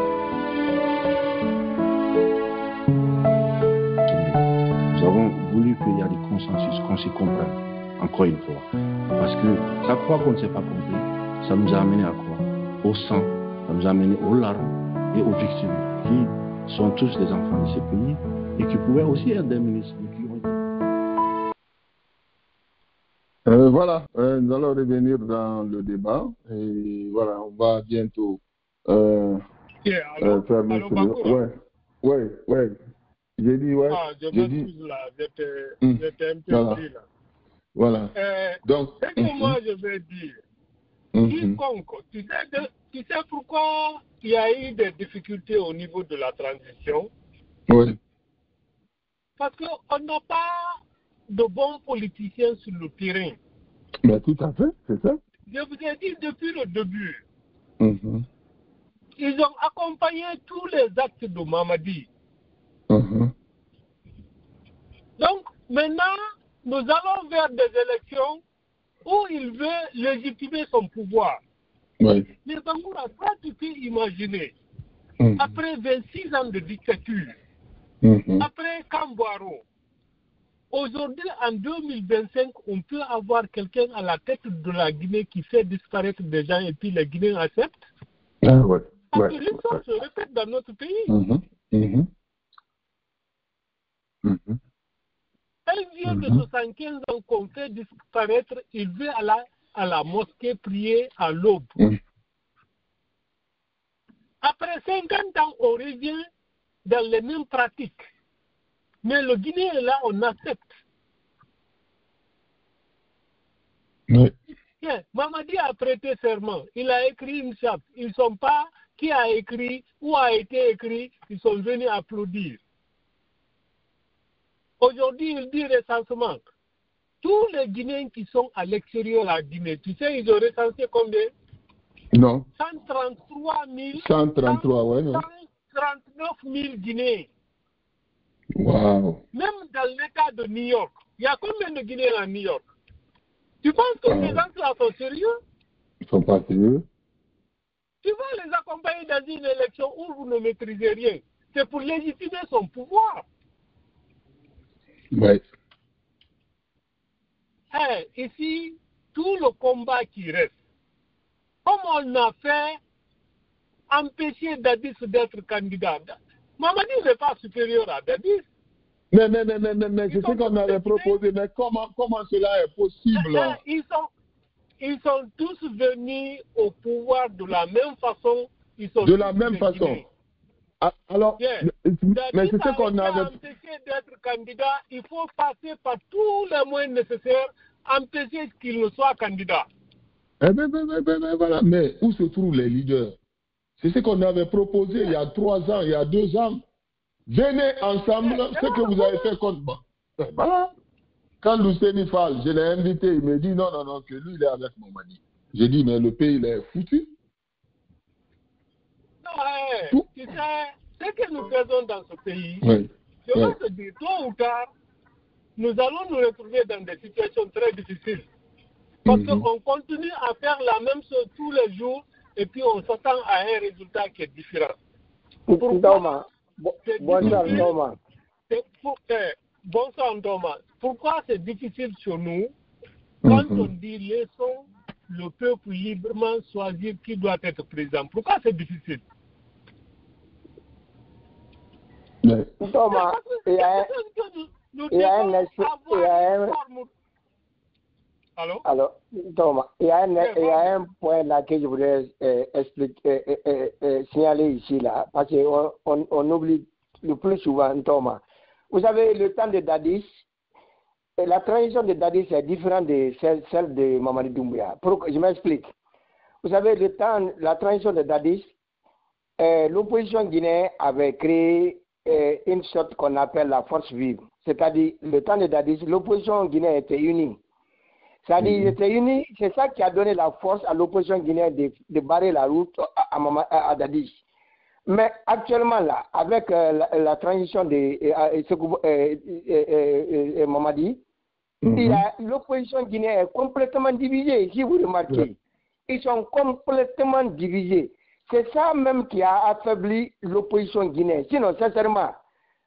Nous avons voulu qu'il y ait des consensus, qu'on s'y comprenne, encore une fois. Parce que chaque fois qu'on ne s'est pas compris, ça nous a amené à quoi? Au sang, ça nous a amené aux larmes et aux victimes, qui sont tous des enfants de ce pays et qui pouvaient aussi être des ministres. Voilà, nous allons revenir dans le débat et voilà, on va bientôt fermer ce... Ouais. J'ai dit, ouais. Ah, je m'excuse là, j'étais un peu pris là. Voilà. Donc, ce que moi je vais dire, quiconque, tu sais pourquoi il y a eu des difficultés au niveau de la transition? Oui. Parce qu'on n'a pas de bons politiciens sur le terrain. Mais tout à fait, c'est ça. Je vous ai dit depuis le début, ils ont accompagné tous les actes de Mamadi. Donc, maintenant, nous allons vers des élections où il veut légitimer son pouvoir. Oui. Mais Bangoura, ça tu peux imaginer, après 26 ans de dictature, après Kambouaro, aujourd'hui, en 2025, on peut avoir quelqu'un à la tête de la Guinée qui fait disparaître des gens et puis les Guinéens acceptent. Ouais. Parce que l'histoire se répète dans notre pays. Un vieux de 75 ans qu'on fait disparaître, il veut aller à la mosquée prier à l'aube. Après 50 ans, on revient dans les mêmes pratiques. Mais le Guinéen est là, on accepte. Oui. Mamadi a prêté serment. Il a écrit une charte. Ils ne sont pas qui a écrit, où a été écrit, ils sont venus applaudir. Aujourd'hui, il dit recensement. Tous les Guinéens qui sont à l'extérieur de la Guinée, tu sais, ils ont recensé combien? Non. 133 000. 133, ouais. 139 000 Guinéens. Wow. Même dans l'État de New York, il y a combien de Guinéens à New York? Tu penses que ces gens-là sont sérieux? Ils ne sont pas sérieux. Tu vas les accompagner dans une élection où vous ne maîtrisez rien. C'est pour légitimer son pouvoir. Oui. Ici, tout le combat qui reste, comme on a fait empêcher Dadis d'être candidat. Mamadi n'est pas supérieur à Dadis. Mais c'est ce qu'on avait proposé. Mais comment cela est possible? Ils sont tous venus au pouvoir de la même façon. De la même façon. Alors, mais c'est ce qu'on avait... empêché d'être candidat, il faut passer par tous les moyens nécessaires, empêcher qu'il ne soit candidat. Voilà. Mais où se trouvent les leaders? C'est ce qu'on avait proposé il y a 3 ans, il y a 2 ans. Venez ensemble, ce que vous avez fait contre moi. Voilà. Quand Luceni Fall, je l'ai invité, il me dit non, que lui, il est avec Mamadi. J'ai dit, mais le pays, il est foutu. Non, tu sais, ce que nous faisons dans ce pays, je vais te dire, tôt ou tard, nous allons nous retrouver dans des situations très difficiles. Parce qu'on continue à faire la même chose tous les jours et puis on s'attend à un résultat qui est différent. Bonsoir, Thomas. Bonsoir, Thomas. Pourquoi c'est difficile sur nous quand on dit laissons le peuple librement choisir qui doit être président? Pourquoi c'est difficile? Thomas, il y a un point là que je voudrais signaler ici là, parce qu'on oublie le plus souvent, Thomas. Vous savez, le temps de Dadis, la transition de Dadis est différente de celle de Mamadi Doumbouya. Je m'explique. Vous savez, la transition de Dadis, l'opposition guinéenne avait créé une sorte qu'on appelle la force vive. C'est-à-dire, le temps de Dadis, l'opposition guinéenne était unie. C'est-à-dire, ils étaient unis, c'est ça qui a donné la force à l'opposition guinéenne de barrer la route à Dadis. Mais actuellement, là, avec la transition de Mamadi, l'opposition guinéenne est complètement divisée, si vous remarquez. Ils sont complètement divisés. C'est ça même qui a affaibli l'opposition guinéenne. Sinon, sincèrement,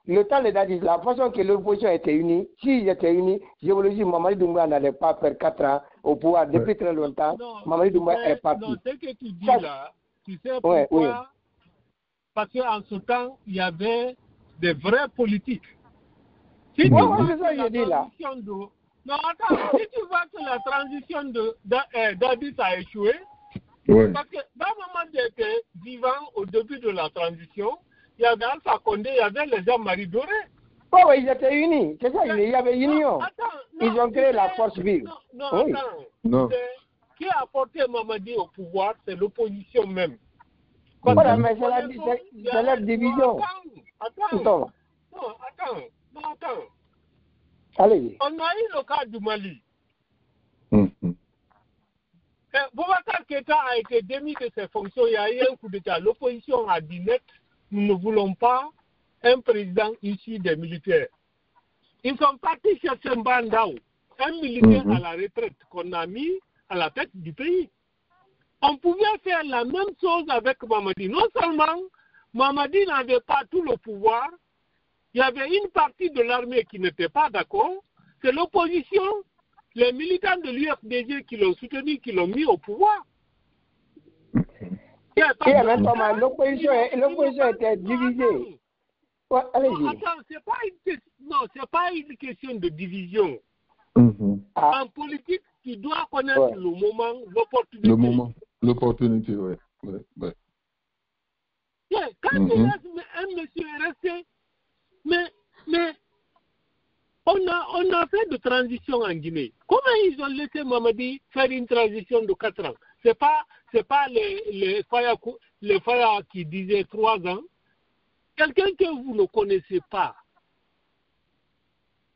le temps de Dadis, la façon que l'opposition était unie, s'ils étaient unis, je vous le dis, Mamadi Doumbouya n'allait pas faire 4 ans au pouvoir depuis très longtemps. Mamadi Doumbouya est parti. Non, ce que tu dis là, tu sais pourquoi? Parce qu'en ce temps, il y avait des vrais politiques. Si tu vois que la transition de... Non, attends, si tu vois que la transition d'Adis a échoué, parce que dans le moment où j'étais vivant au début de la transition, il y avait Alpha Condé, il y avait les Jean-Marie Doré. Oui, ils étaient unis. C'est ça, il y avait union. Ils ont créé la force vive. Non. Qui a porté Mamadi au pouvoir, c'est l'opposition même. Voilà, mais c'est la division. Attends. Allez. On a eu le cas du Mali. Boubacar Keïta a été démis de ses fonctions. Il y a eu un coup d'État. L'opposition a dit net, nous ne voulons pas un président issu des militaires. Ils sont partis chercher Mbandao, un militaire à la retraite qu'on a mis à la tête du pays. On pouvait faire la même chose avec Mamadi. Non seulement Mamadi n'avait pas tout le pouvoir, il y avait une partie de l'armée qui n'était pas d'accord, c'est l'opposition, les militants de l'UFDG qui l'ont soutenu, qui l'ont mis au pouvoir. L'opposition était divisée. Ouais, allez-y. Attends, c'est pas une question de division. En politique, tu dois connaître le moment, l'opportunité. Le moment, l'opportunité, oui. Quand un monsieur est resté, mais on a fait de transition en Guinée. Comment ils ont laissé Mamadi faire une transition de 4 ans? C'est pas les Faya qui disaient 3 ans. Quelqu'un que vous ne connaissez pas,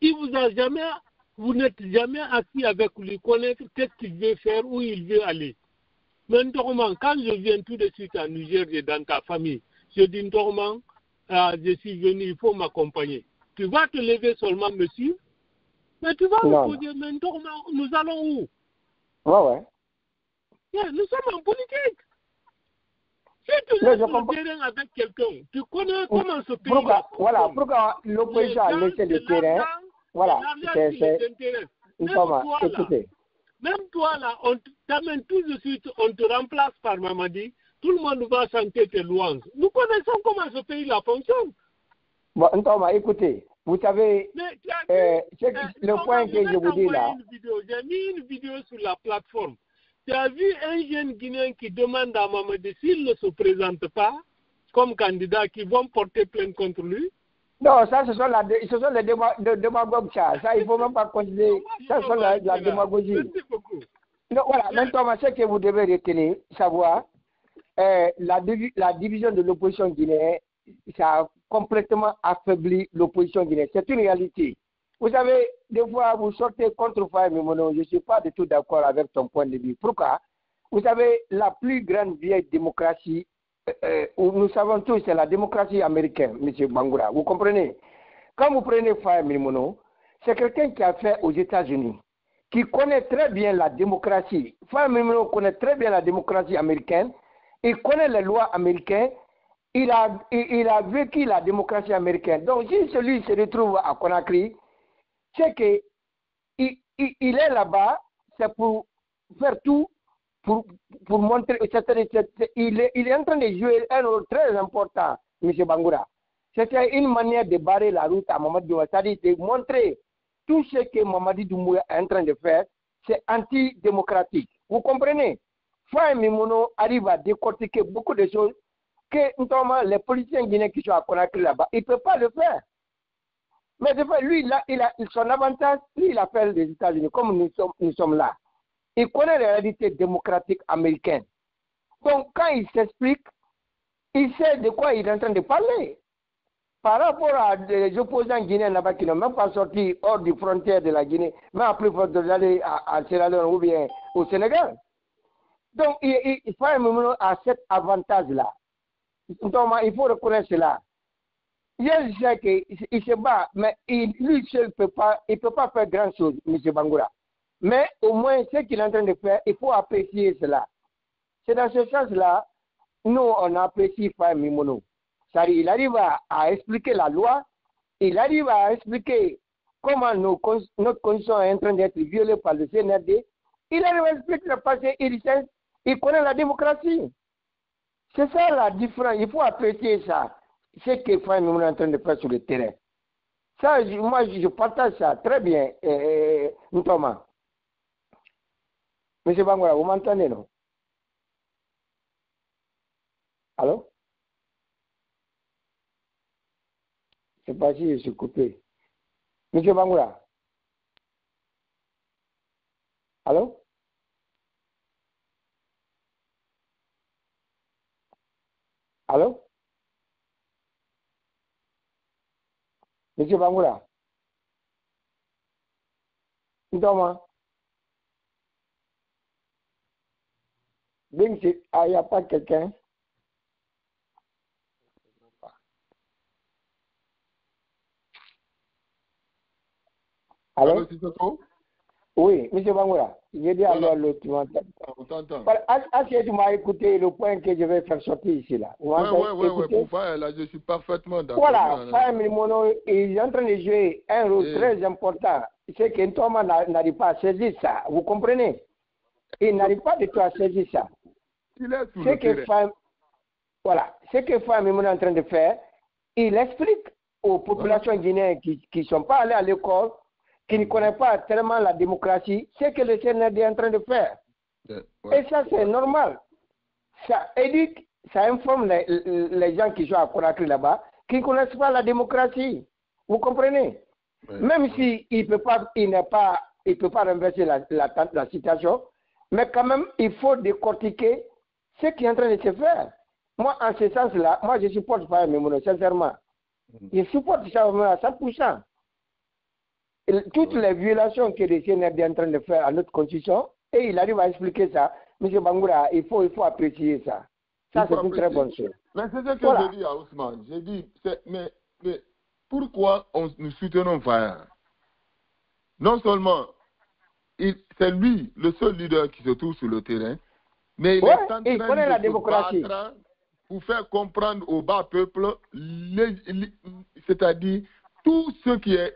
vous n'êtes jamais assis avec lui, connaître qu'est-ce qu'il veut faire, où il veut aller. Maintenant, quand je viens tout de suite à Niger et dans ta famille, je dis Ntorman, je suis venu, il faut m'accompagner. Tu vas te lever seulement, monsieur, mais tu vas me poser, mais Ntorman, nous allons où? Nous sommes en politique. Si tu laisses le terrain avec quelqu'un, tu connais comment ce pays... Pourquoi l'opposition a laissé le terrain? Voilà, c'est... Écoutez. Même toi, là, on t'amène tout de suite, on te remplace par Mamadi, tout le monde va chanter tes louanges. Nous connaissons comment ce pays-là fonctionne. Bon, Thomas, écoutez, vous savez, le point que je vous dis là... J'ai mis une vidéo sur la plateforme. Tu as vu un jeune Guinéen qui demande à Mamadi s'il ne se présente pas comme candidat, qui vont porter plainte contre lui? Non, ça, ce sont les démagogues, ça, il ne faut même pas considérer, ça, ce sont la démagogie. Merci beaucoup. Non, voilà, maintenant, ce que vous devez retenir, savoir, la division de l'opposition guinéenne, ça a complètement affaibli l'opposition guinéenne. C'est une réalité. Vous savez, des fois, vous sortez contre Faye Mimono, je ne suis pas du tout d'accord avec ton point de vue. Pourquoi? Vous savez, la plus grande vieille démocratie, nous savons tous, c'est la démocratie américaine, M. Bangoura. Vous comprenez? Quand vous prenez Faye Mimono, c'est quelqu'un qui a fait aux États-Unis, qui connaît très bien la démocratie. Faye Mimono connaît très bien la démocratie américaine, il connaît les lois américaines, il a vécu la démocratie américaine. Donc, si celui se retrouve à Conakry, c'est qu'il est là-bas, c'est pour faire tout, pour montrer, il est en train de jouer un rôle très important, M. Bangoura. C'était une manière de barrer la route à Mamadi Doumbouya, c'est-à-dire de montrer tout ce que Mamadi Doumbouya est en train de faire, c'est antidémocratique. Vous comprenez? Faye Mimono arrive à décortiquer beaucoup de choses que notamment les politiciens guinéens qui sont à Conakry là-bas, ils ne peuvent pas le faire. Mais lui, il a son avantage, lui, il appelle les États-Unis, comme nous sommes là. Il connaît la réalité démocratique américaine. Donc, quand il s'explique, il sait de quoi il est en train de parler. Par rapport à des opposants guinéens là-bas qui n'ont même pas sorti hors des frontières de la Guinée, mais après, il faut aller à Sierra Leone ou bien au Sénégal. Donc, il faut à cet avantage-là. Donc, il faut reconnaître cela. Je sais qu'il se bat, mais lui seul il peut pas faire grand chose, M. Bangoura. Mais au moins, ce qu'il est en train de faire, il faut apprécier cela. C'est dans ce sens-là, nous, on apprécie Faye Mimono. Il arrive à expliquer la loi, il arrive à expliquer comment notre constitution est en train d'être violée par le CNRD, il arrive à expliquer le passé, il connaît la démocratie. C'est ça la différence, il faut apprécier ça. C'est ce que Faye Mimono est en train de faire sur le terrain. Ça, moi, je partage ça très bien, Thomas. Monsieur Bangoura, vous m'entendez, non? Allô? Je ne sais pas si je suis coupé. Monsieur Bangoura? Allô? Allô? Monsieur Bangoura? Thomas? Il n'y a pas quelqu'un? Allô? Oui, M. Bangoura, j'ai dit alors l'autre, tu m'entends? Est-ce que tu m'as écouté le point que je vais faire sortir ici là? Oui, pour Faye, là, je suis parfaitement d'accord. Voilà, Faye Mimono est en train de jouer un rôle très important. C'est que Thomas n'arrive pas à saisir ça, vous comprenez? Il n'arrive pas du tout à saisir ça. Ce que Faye Mimono est en train de faire, il explique aux populations guinéennes qui ne sont pas allées à l'école, qui ne connaissent pas tellement la démocratie, ce que le CNRD est en train de faire. Et ça, c'est normal. Ça éduque, ça informe les gens qui sont à Conakry là-bas, qui ne connaissent pas la démocratie. Vous comprenez? Même s'il ne peut pas renverser la situation, mais quand même, il faut décortiquer ce qui est en train de se faire. Moi, en ce sens-là, moi, je supporte Faye Mimono, sincèrement. Je supporte ça à 100%. Toutes les violations que le CNRD est en train de faire à notre constitution, et il arrive à expliquer ça. M. Bangoura, il faut apprécier ça. Ça, c'est une très bonne chose. Mais c'est ce que je dis à Ousmane. J'ai dit, mais pourquoi nous soutenons Faye? Non seulement, c'est lui, le seul leader qui se trouve sur le terrain, mais il est en train de se battre pour faire comprendre au bas peuple, c'est-à-dire tout ce qui est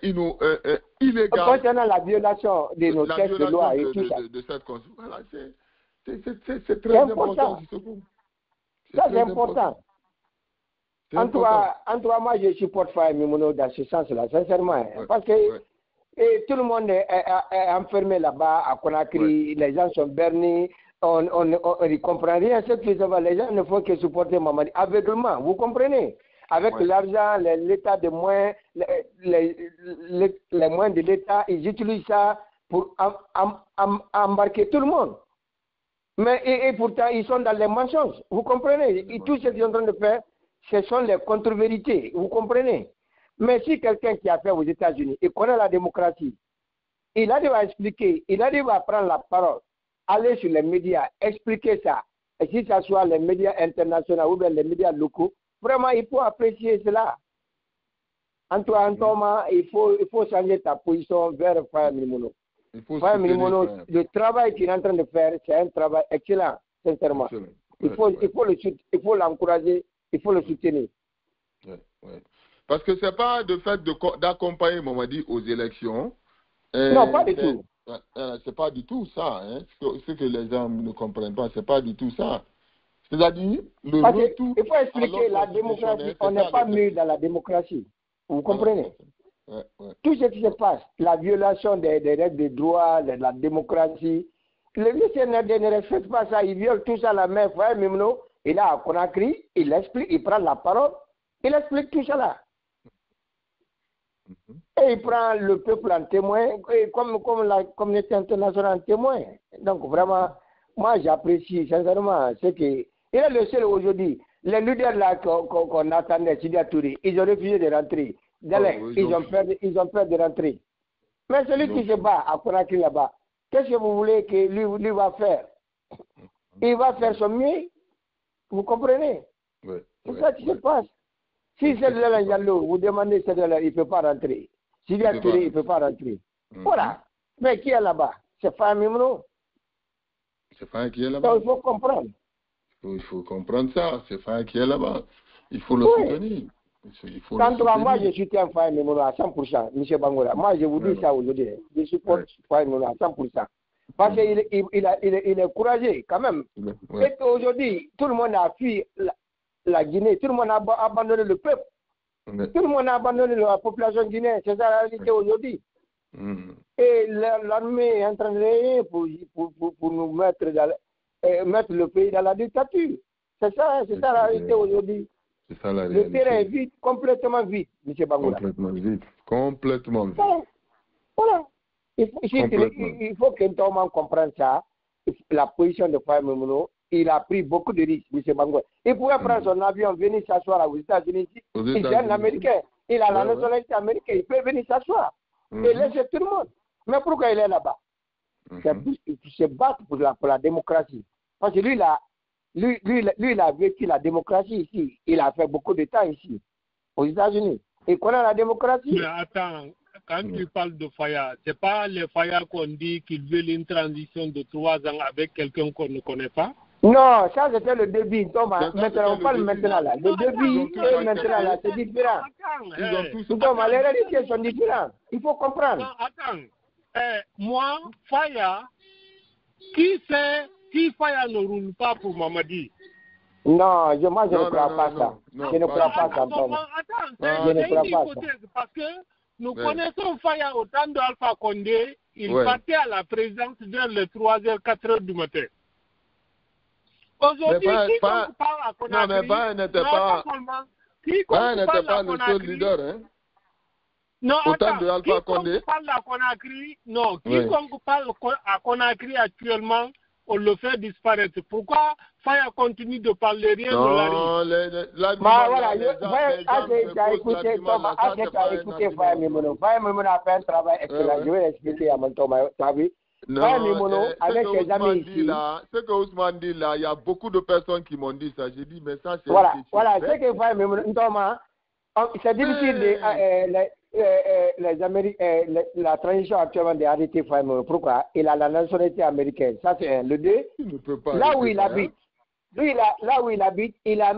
illégal. Concernant la violation de nos textes de loi et tout ça. De cette constitution. Voilà, c'est très important. Ça, c'est important. En tout cas, moi, je supporte Faye Mimono dans ce sens-là, sincèrement. Parce que tout le monde est enfermé là-bas à Conakry. Les gens sont bernis. On ne comprend rien. Les gens ne font que supporter Mamadi aveuglement. Vous comprenez? Avec l'argent, l'État de moins, les moyens de l'État, ils utilisent ça pour embarquer tout le monde. Mais et pourtant, ils sont dans les mensonges. Vous comprenez? Et tout ce qu'ils sont en train de faire, ce sont les contre-vérités. Vous comprenez? Mais si quelqu'un qui a fait aux États-Unis et connaît la démocratie, il arrive à expliquer, il arrive à prendre la parole, aller sur les médias, expliquer ça. Et si ce soit les médias internationaux ou bien les médias locaux, vraiment, il faut apprécier cela. Antoine Thomas, il faut changer ta position vers Faye Mimono. Faye Mimono, le travail qu'il est en train de faire, c'est un travail excellent, sincèrement. Excellent. Il faut l'encourager, il faut le soutenir. Parce que ce n'est pas le fait d'accompagner Mamadi aux élections. Non, pas du tout. C'est pas du tout ça. Hein. Ce que les gens ne comprennent pas, c'est pas du tout ça. C'est-à-dire, le retour. Il faut expliquer la démocratie. On n'est pas mieux dans la démocratie. Vous comprenez? Tout ce qui se passe, la violation des règles de droit, de la démocratie, le CNRD ne respecte pas ça. Il viole tout ça la main. Faye Mimono, il a à Conakry, il explique, il prend la parole, il explique tout ça là. Et il prend le peuple en témoin, comme la communauté internationale en témoin. Donc vraiment, moi j'apprécie sincèrement ce qu'il est le seul aujourd'hui. Les leaders là qu'on attendait, Sidia Touré, ils ont refusé de rentrer. Ils ont peur de rentrer. Mais celui qui se bat à Conakry là-bas, qu'est-ce que vous voulez que lui va faire? Il va faire son mieux. Vous comprenez? C'est ça qui se passe. Si c'est de la Diallo, vous demandez c'est de la, il ne peut pas rentrer. Si il y a tiré, il ne peut pas rentrer. Voilà. Mais qui est là-bas? C'est Faye Mimono. C'est Faye qui est là-bas. Donc il faut comprendre. Il faut comprendre ça. C'est Faye qui est là-bas. Il faut le soutenir. Quand moi je soutiens Faye Mimono à 100%, M. Bangola, moi je vous dis ça aujourd'hui. Je supporte Faye Mimono à 100%. Parce qu'il est courageux quand même. Et qu'aujourd'hui, tout le monde a fui la Guinée, tout le monde a abandonné le peuple. Tout le monde a abandonné la population guinéenne. C'est ça la réalité aujourd'hui. Et l'armée est en train de réagir pour nous mettre mettre le pays dans la dictature. C'est ça la réalité aujourd'hui. Le terrain est vide, complètement vide, M. Bangola. Complètement vide. Voilà. Il faut que tout le monde comprenne ça. La position de Faye Mimono, il a pris beaucoup de risques, M. Bangola. Il pouvait prendre son avion, venir s'asseoir aux États-Unis. Il est un Américain. Il a la nationalité américaine. Il peut venir s'asseoir et laisser tout le monde. Mais pourquoi il est là-bas? C'est pour se battre pour la démocratie. Parce que lui, il a vécu la démocratie ici. Il a fait beaucoup de temps ici, aux États-Unis. Il connaît la démocratie. Mais attends, quand tu parles de Faya, ce n'est pas les Faya qu'on dit qu'ils veulent une transition de 3 ans avec quelqu'un qu'on ne connaît pas? Non, ça c'était le début. Maintenant, on parle maintenant là. Le début et maintenant là, c'est différent. Les réalités sont différentes. Il faut comprendre. Non, attends. Moi, Faya, qui sait si Faya ne roule pas pour Mamadi? Non, moi je ne crois pas ça. Je ne crois pas ça. Attends, c'est une hypothèse parce que nous connaissons Faya au temps d'Alpha Condé. Il partait à la présidence vers les 3h, 4h du matin. Aujourd'hui, quiconque parle à Conakry, non, mais Faye n'était pas le seul leader, hein? Non, autant de Alpha Condé. Quiconque parle à Conakry, non, quiconque parle à Conakry actuellement, on le fait disparaître. Pourquoi Faye continue de parler rien de la écouté Faye Mimono. Faye Mimono a fait un travail excellent. Je vais l'expliquer à mon Thomas. Faye Mimono, avec ses amis ici. Ce que Ousmane dit là, il y a beaucoup de personnes qui m'ont dit ça. J'ai dit, mais ça, c'est. Voilà, c'est que Faye Mimono, Thomas, c'est difficile la transition actuellement d'arrêter Faye Mimono. Pourquoi? Il a la nationalité américaine. Ça, c'est un. Le 2, là où il habite. Là où il habite, il a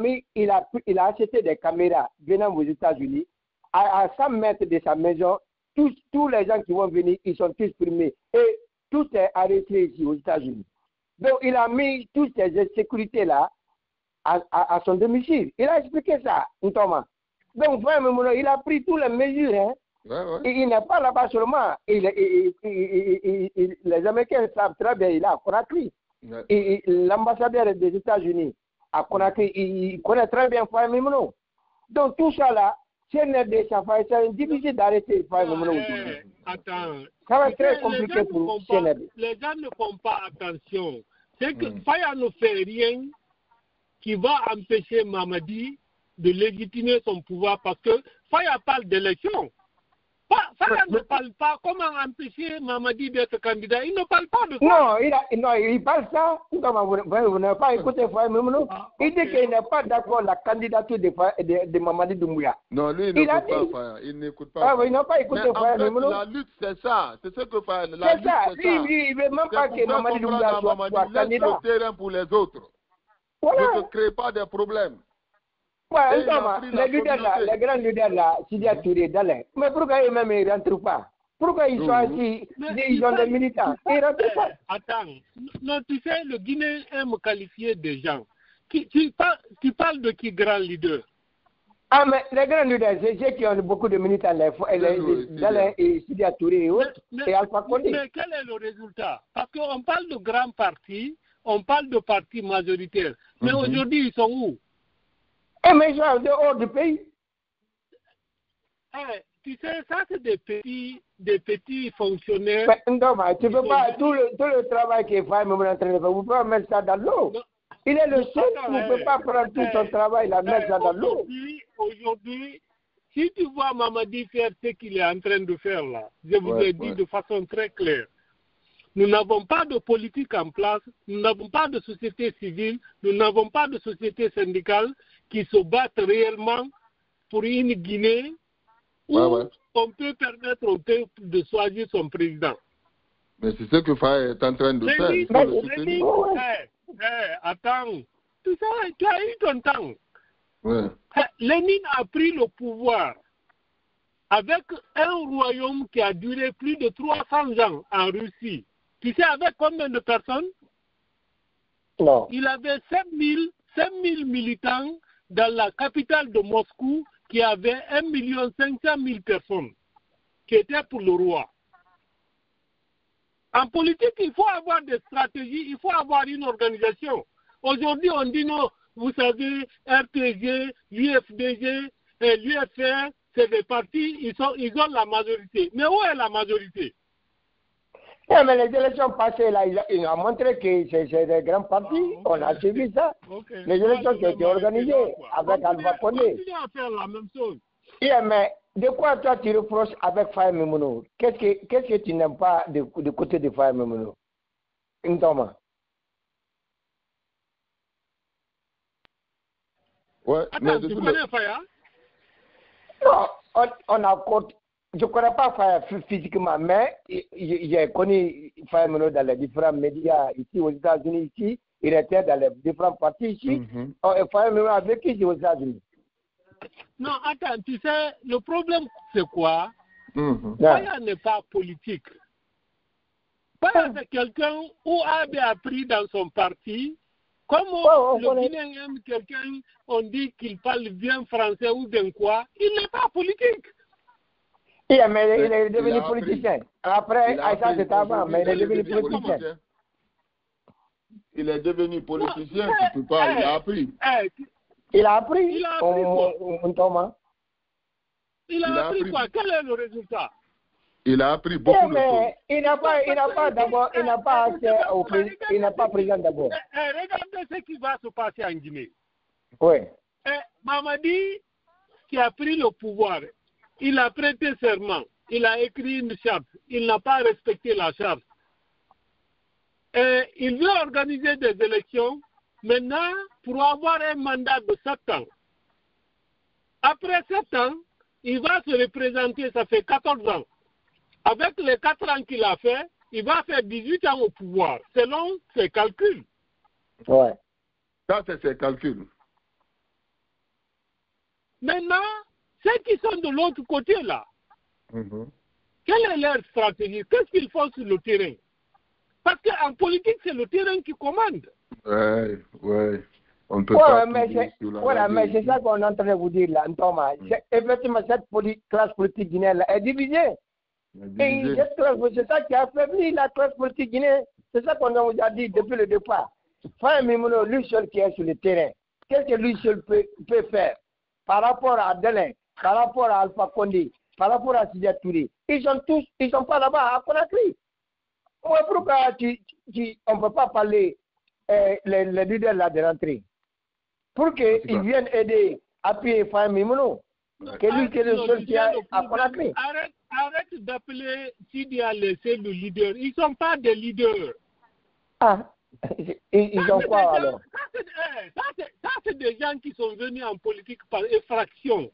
acheté des caméras venant aux États-Unis à 100 mètres de sa maison, tous les gens qui vont venir, ils sont tous primés. Et tout est arrêté ici aux États-Unis. Donc, il a mis toutes ces sécurités-là à son domicile. Il a expliqué ça, Thomas. Donc, vraiment, il a pris toutes les mesures. Hein. Et il n'est pas là-bas seulement. Les Américains savent très bien, il est à Conakry. Et l'ambassadeur des États-Unis à Conakry, il connaît très bien Faye Mimono. Donc, tout ça là, c'est difficile d'arrêter Faye Mimono. Attends. Ça va être très compliqué pour CNRD. Les gens ne font pas attention. C'est que Faye ne fait rien qui va empêcher Mamadi de légitimer son pouvoir parce que Faye parle d'élection. Faye ne parle pas comment empêcher Mamadi d'être candidat. Il ne parle pas de ça. Non, il parle ça. Vous n'avez pas écouté Faye Mimono. Il dit qu'il n'est pas d'accord avec la candidature de Mamadi Doumbouya. Non, lui, il n'écoute pas Faye. Il n'écoute pas. Il n'a pas écouté Faye Mimono. La lutte, c'est ça. C'est ce que Faye. C'est ça. Il ne veut même pas que Mamadi Doumbouya soit candidat. Laisse le terrain pour les autres. Voilà. Ne crée pas de problèmes. Ouais, les grands leaders là, Sidia Touré, Dalin. Mais pourquoi eux-mêmes ne rentrent pas? Pourquoi ils sont assis, ils ont des militants? Ils ne rentrent pas. Attends, non, tu sais, le Guinéen aime qualifier des gens. Tu parles de qui grand leader? Ah, mais les grands leaders, c'est ceux qui ont beaucoup de militants, Dalin et Sidia Touré et autres, et Alpha Condé. Mais quel est le résultat? Parce qu'on parle de grands partis, on parle de partis majoritaires. Mais aujourd'hui, ils sont où? Mais ils sont dehors du pays. Tu sais, ça, c'est des petits fonctionnaires. Mais, non, tu ne peux pas, tout le travail qu'il fait, même en train de faire, vous pouvez mettre ça dans l'eau. Il est le seul qui ne peut pas prendre tout son travail et mettre ça dans l'eau. Aujourd'hui, si tu vois Mamadi faire ce qu'il est en train de faire là, je vous ai dit de façon très claire, nous n'avons pas de politique en place, nous n'avons pas de société civile, nous n'avons pas de société syndicale qui se battent réellement pour une Guinée où on peut permettre au peuple de choisir son président. Mais c'est ce que Faye est en train de faire. Attends, tu sais, tu as eu ton temps. Lénine a pris le pouvoir avec un royaume qui a duré plus de 300 ans en Russie. Tu sais avec combien de personnes? Non. Il avait 5000 militants dans la capitale de Moscou qui avait 1 500 000 personnes qui étaient pour le roi. En politique, il faut avoir des stratégies, il faut avoir une organisation. Aujourd'hui, on dit non, vous savez, RTG, l'UFDG, l'UFR, c'est des partis, ils ont la majorité. Mais où est la majorité? Mais les élections passées, là, ils ont montré que c'est des grands partis. On a suivi ça. Les élections qui ont été organisées avec Alpha Condé. Continue à faire la même chose. Mais de quoi toi tu reproches avec Faye Mimono? Qu'est-ce que tu n'aimes pas du côté de Faye Mimono? Thomas. Attends, tu connais Faye? Non, on a compte. Je ne connais pas Faye physiquement, mais j'ai connu Faye Mimono dans les différents médias ici aux États-Unis. Ici, il était dans les différents partis ici. Faye Mimono a vécu ici aux États-Unis. Non, attends, tu sais, le problème c'est quoi? Faye n'est pas politique. Faye c'est quelqu'un où avait appris dans son parti. Comme le Guinéen aime quelqu'un, on dit qu'il parle bien français ou bien quoi, il n'est pas politique. Mais il est devenu politicien. Après, ça c'est avant, mais il est devenu politicien. Il est devenu politicien, tu ne peux pas, il a appris. Il a appris. Il a appris quoi? Thomas. Il a appris quoi? Quel est le résultat? Il a appris beaucoup de choses. Il n'a pas président d'abord. Regardez ce qui va se passer en Guinée. Oui. Mamadi, qui a pris le pouvoir, il a prêté serment, il a écrit une charte, il n'a pas respecté la charte. Il veut organiser des élections, maintenant, pour avoir un mandat de 7 ans. Après 7 ans, il va se représenter, ça fait 14 ans. Avec les 4 ans qu'il a fait, il va faire 18 ans au pouvoir, selon ses calculs. Ouais. Ça, c'est ses calculs. Maintenant, ceux qui sont de l'autre côté là, quelle est leur stratégie? Qu'est-ce qu'ils font sur le terrain? Parce qu'en politique, c'est le terrain qui commande. Ouais. On peut pas. Mais c'est ça qu'on est en train de vous dire là, Thomas. Effectivement, cette classe politique guinéenne est divisée. Et c'est ça qui a affaibli la classe politique guinéenne. C'est ça qu'on vous a dit depuis le départ. Faye Mimono, lui seul qui est sur le terrain, qu'est-ce que lui seul peut faire par rapport à Delin, par rapport à Alpha Condé, par rapport à Sidia Touré? Ils sont pas là-bas à Conakry. Pourquoi on ne peut pas parler les leaders là de l'entrée pour qu'ils viennent aider, appuyer Faye Mimono, que lui qui est le seul qui est à Conakry? Arrête d'appeler Sidia laisser le leader. Ils ne sont pas des leaders. Ils ont quoi alors? Ça, c'est des gens qui sont venus en politique par effraction.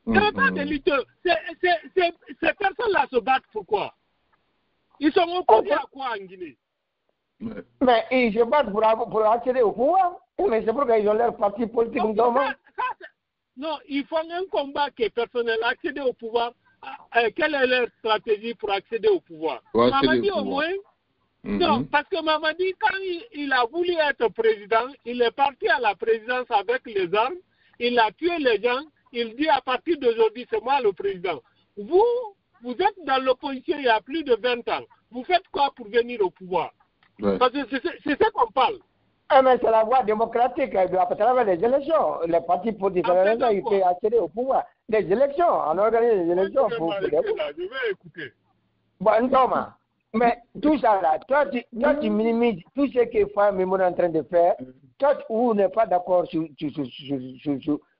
Ce n'est pas des leaders. Ces personnes-là se battent pourquoi? Ils sont opposés à quoi en Guinée? Mais ils se battent pour accéder au pouvoir. Mais c'est pourquoi ils ont leur parti politique. Non, ils font un combat qui est personnel. Accéder au pouvoir, quelle est leur stratégie pour accéder au pouvoir? Mamadi au moins. Non, parce que Mamadi, quand il a voulu être président, il est parti à la présidence avec les armes, il a tué les gens, il dit à partir d'aujourd'hui, c'est moi le président. Vous êtes dans l'opposition il y a plus de 20 ans. Vous faites quoi pour venir au pouvoir? Parce que c'est ça qu'on parle. Mais c'est la voie démocratique, à travers les élections. Les partis politiques, ils peuvent accéder au pouvoir. Des élections, on organise des élections. Je vais écouter. Bon, Thomas. Mais tout ça là, toi tu minimises tout ce que Faye Mimono est en train de faire. Toi, vous n'êtes pas d'accord sur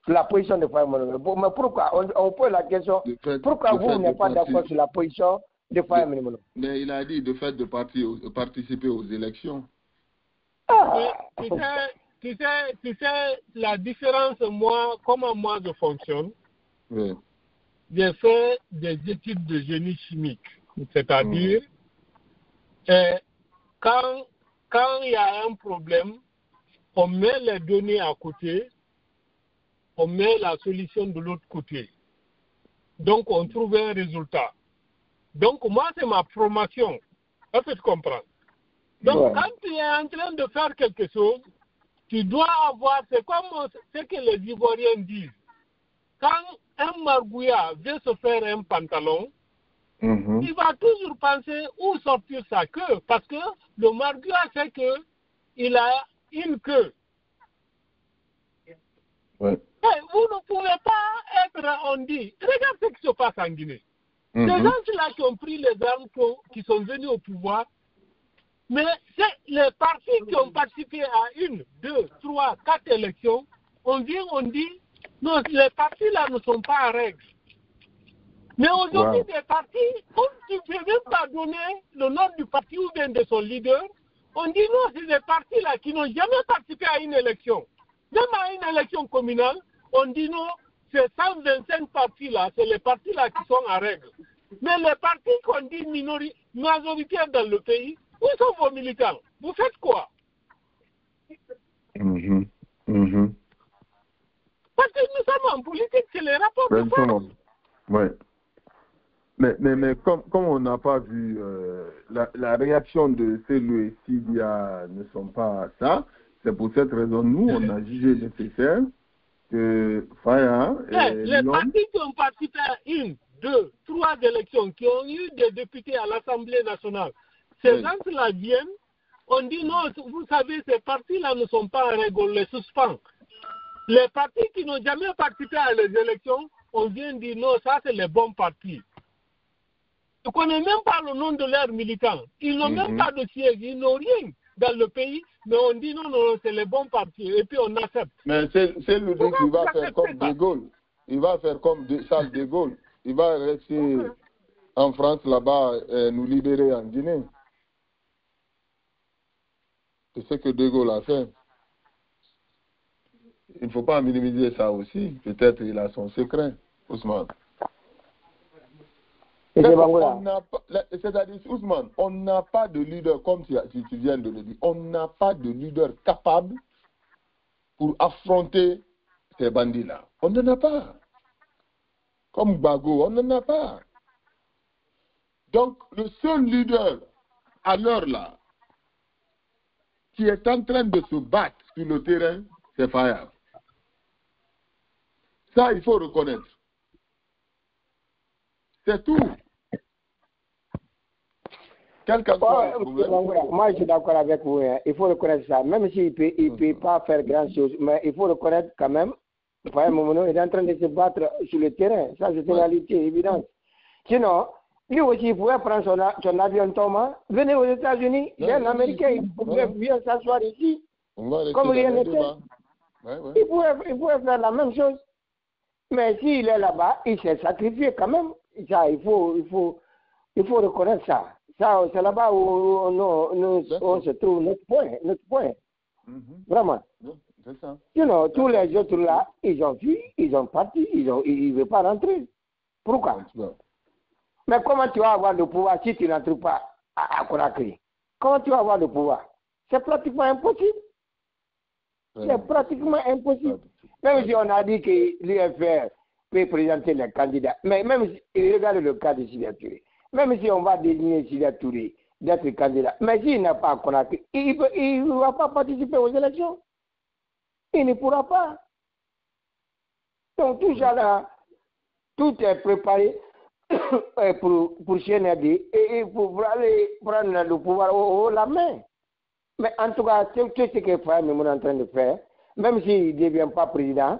la position de Faye Mimono. Mais pourquoi? On pose la question. Pourquoi vous n'êtes pas d'accord sur la position de Faye Mimono? Mais il a dit de fait de participer aux élections. Tu sais, la différence, comment moi je fonctionne. Oui. J'ai fait des études de génie chimique. C'est-à-dire, quand il y a un problème, on met les données à côté, on met la solution de l'autre côté. Donc, on trouve un résultat. Donc, moi, c'est ma formation. Est-ce que tu comprends? Donc, quand tu es en train de faire quelque chose, tu dois avoir, c'est comme ce que les Ivoiriens disent. Quand un margouillat veut se faire un pantalon, il va toujours penser où sortir sa queue, parce que le margouillat sait qu'il a une queue. Ouais. Et vous ne pouvez pas être, on dit, regarde ce qui se passe en Guinée. Ces gens-là qui ont pris les armes, qui sont venus au pouvoir, mais c'est les partis qui ont participé à 1, 2, 3, 4 élections, on vient, on dit, non, les partis là ne sont pas en règle. Mais aujourd'hui, des partis, tu ne peux même pas donner le nom du parti ou bien de son leader. On dit non, c'est des partis là qui n'ont jamais participé à une élection. Même à une élection communale, on dit non, ces 125 partis là, c'est les partis là qui sont en règle. Mais les partis qu'on dit majoritaires dans le pays, où sont vos militants? Vous faites quoi? Parce que nous sommes en politique, c'est les rapports de force. Oui. Mais comme on n'a pas vu la réaction de Selou et Sidia ne sont pas ça, c'est pour cette raison nous on a jugé nécessaire que Faya les partis qui ont participé à 1, 2, 3 élections, qui ont eu des députés à l'Assemblée nationale, ces gens-là viennent, on dit non, vous savez, ces partis-là ne sont pas en règle, on les suspend. Les partis qui n'ont jamais participé à les élections, on vient dire non, ça c'est les bons partis. On ne connaît même pas le nom de leurs militants. Ils n'ont même pas de siège, ils n'ont rien dans le pays, mais on dit non, c'est les bons partis, et puis on accepte. Mais c'est le dit qu'il va faire comme De Gaulle. Il va faire comme Charles de Gaulle. Il va rester en France là-bas et nous libérer en Guinée. C'est ce que De Gaulle a fait. Il ne faut pas minimiser ça aussi. Peut-être il a son secret, Ousmane. C'est-à-dire, Ousmane, on n'a pas de leader, comme tu viens de le dire, on n'a pas de leader capable pour affronter ces bandits-là. On n'en a pas. comme Gbagbo, on n'en a pas. Donc, le seul leader, à l'heure là, qui est en train de se battre sur le terrain, c'est Faye. Ça, il faut reconnaître. C'est tout. Moi, je suis d'accord avec vous. Hein. Il faut reconnaître ça. Même s'il ne peut pas faire grand-chose, mais il faut reconnaître quand même, Faye Momono est en train de se battre sur le terrain. Ça, c'est une réalité évidente. Sinon, lui aussi, il pouvait prendre son avion Thomas, venez aux États-Unis, il est un Américain, il pouvait bien s'asseoir ici, comme rien n'était. Il pouvait faire la même chose. Mais s'il est là-bas, il s'est sacrifié quand même. Ça, il faut reconnaître ça. Ça, c'est là-bas où on se trouve notre point. Vraiment. C'est ça. Sinon, tous les autres là, ils ont fui, ils ont parti, ils ne veulent pas rentrer. Pourquoi? Mais comment tu vas avoir le pouvoir si tu n'entres pas à Conakry? Comment tu vas avoir le pouvoir? C'est pratiquement impossible. C'est pratiquement impossible. Même si on a dit que l'UFR peut présenter les candidats, mais même si, regarde le cas de Sida Touré, même si on va désigner Sida Touré d'être candidat, mais s'il n'a pas à Conakry, il ne va pas participer aux élections. Il ne pourra pas. Donc tout ça là, tout est préparé pour CNRD et pour aller prendre le pouvoir au la main. Mais en tout cas, c'est ce que Faye Momono est en train de faire, même s'il ne devient pas président,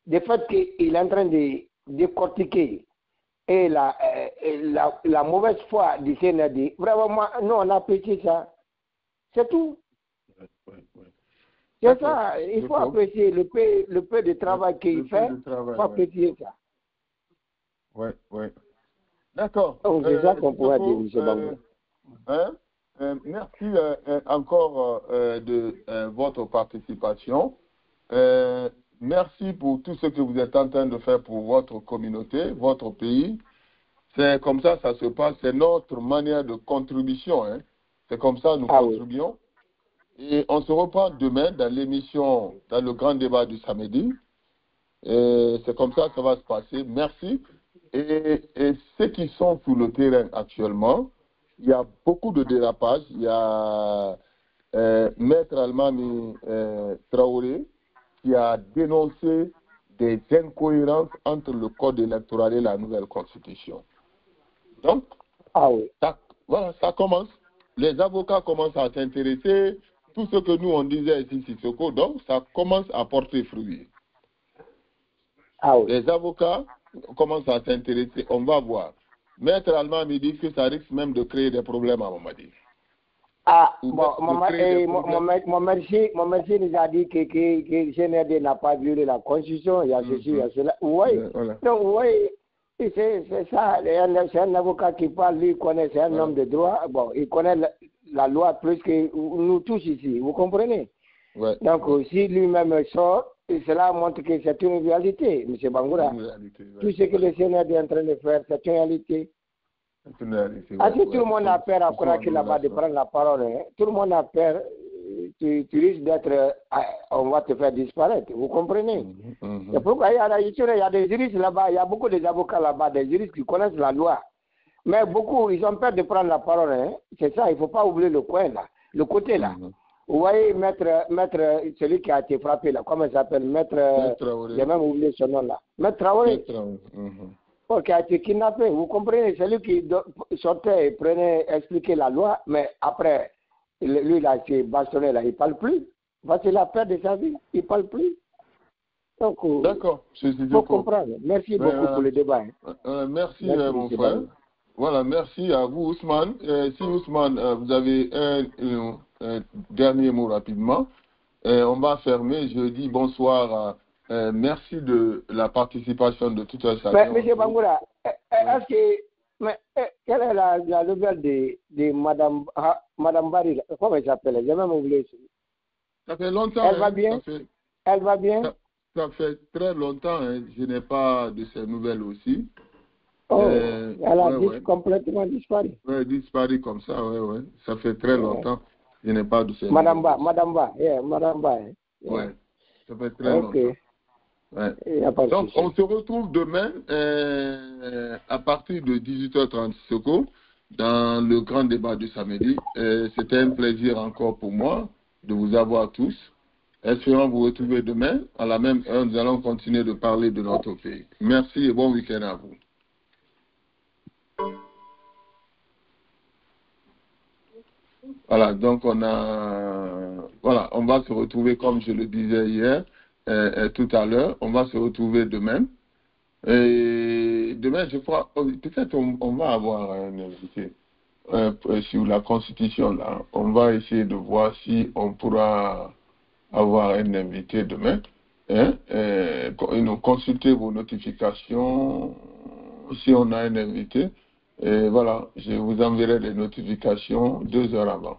le fait qu'il est en train de décortiquer et la mauvaise foi du CNRD, vraiment, nous on apprécie ça. C'est tout. C'est ça, il faut apprécier le peu de travail qu'il fait, il faut apprécier ça. Oui. D'accord. C'est ça qu'on pourrait dire, M. Merci encore de votre participation. Merci pour tout ce que vous êtes en train de faire pour votre communauté, votre pays. C'est comme ça se passe. C'est notre manière de contribution. Hein. C'est comme ça nous contribuons. Oui. Et on se reprend demain dans l'émission, dans le grand débat du samedi. C'est comme ça que ça va se passer. Merci. Et ceux qui sont sur le terrain actuellement, il y a beaucoup de dérapages. Il y a Maître Almami Traoré qui a dénoncé des incohérences entre le code électoral et la nouvelle constitution. Donc, ça commence. Les avocats commencent à s'intéresser. Tout ce que nous on disait ici, Sissoko, donc ça commence à porter fruit. Les avocats commencent à s'intéresser. On va voir. Maître Allemand me dit que ça risque même de créer des problèmes à Mamadi. Mon merci nous a dit que le CNRD n'a pas violé la Constitution, il y a ceci, il y a cela. Oui, donc oui, c'est ça. C'est un avocat qui parle, lui connaît, c'est un homme de droit. Bon, il connaît la loi plus que nous tous ici, vous comprenez? Donc, si lui-même sort, cela montre que c'est une réalité, M. Bangoura. Tout ce que le CNRD est en train de faire, c'est une réalité. Tout le monde a peur à Conakry là-bas de prendre la parole. Hein. Tout le monde a peur. Tu risques d'être. On va te faire disparaître. Vous comprenez? C'est pourquoi il y a des juristes là-bas, il y a beaucoup d'avocats là-bas, des juristes qui connaissent la loi. Mais beaucoup, ils ont peur de prendre la parole. Hein. C'est ça, il ne faut pas oublier le coin là, le côté là. Vous voyez, maître, celui qui a été frappé là, comment il s'appelle? Maître j'ai même oublié son nom là. Maître Traoré. Qui a été kidnappé. Vous comprenez, c'est lui qui sortait et prenait, expliquait la loi, mais après, lui, il a été bastonné, là, il ne parle plus. Parce qu'il a peur de sa vie, il ne parle plus. Donc, d'accord, il faut comprendre. Merci beaucoup pour le débat. Merci mon frère. Voilà, merci à vous, Ousmane. Si Ousmane, vous avez un dernier mot rapidement, on va fermer. Je dis bonsoir merci de la participation de tout un chacun. Mais M. Bangoura, est-ce que quelle est la nouvelle de Madame Barry? Comment elle s'appelle? J'ai même oublié. Ça fait longtemps. Elle va bien? Elle va bien? Ça fait très longtemps. Hein. Je n'ai pas de ces nouvelles aussi. Elle a complètement disparu. Oui, disparu comme ça, oui. Ça fait très longtemps. Je n'ai pas de ces Madame Ba. Oui, ça fait très longtemps. Ouais. Donc, on se retrouve demain à partir de 18h30 Soko, dans le grand débat du samedi. C'était un plaisir encore pour moi de vous avoir tous. Espérons vous retrouver demain. À la même heure, nous allons continuer de parler de notre pays. Merci et bon week-end à vous. Voilà, donc on va se retrouver comme je le disais hier, tout à l'heure. On va se retrouver demain. Et demain, je crois, peut-être on va avoir un invité sur la Constitution. Là. On va essayer de voir si on pourra avoir un invité demain. Consultez vos notifications si on a un invité. Et voilà, je vous enverrai les notifications 2 heures avant.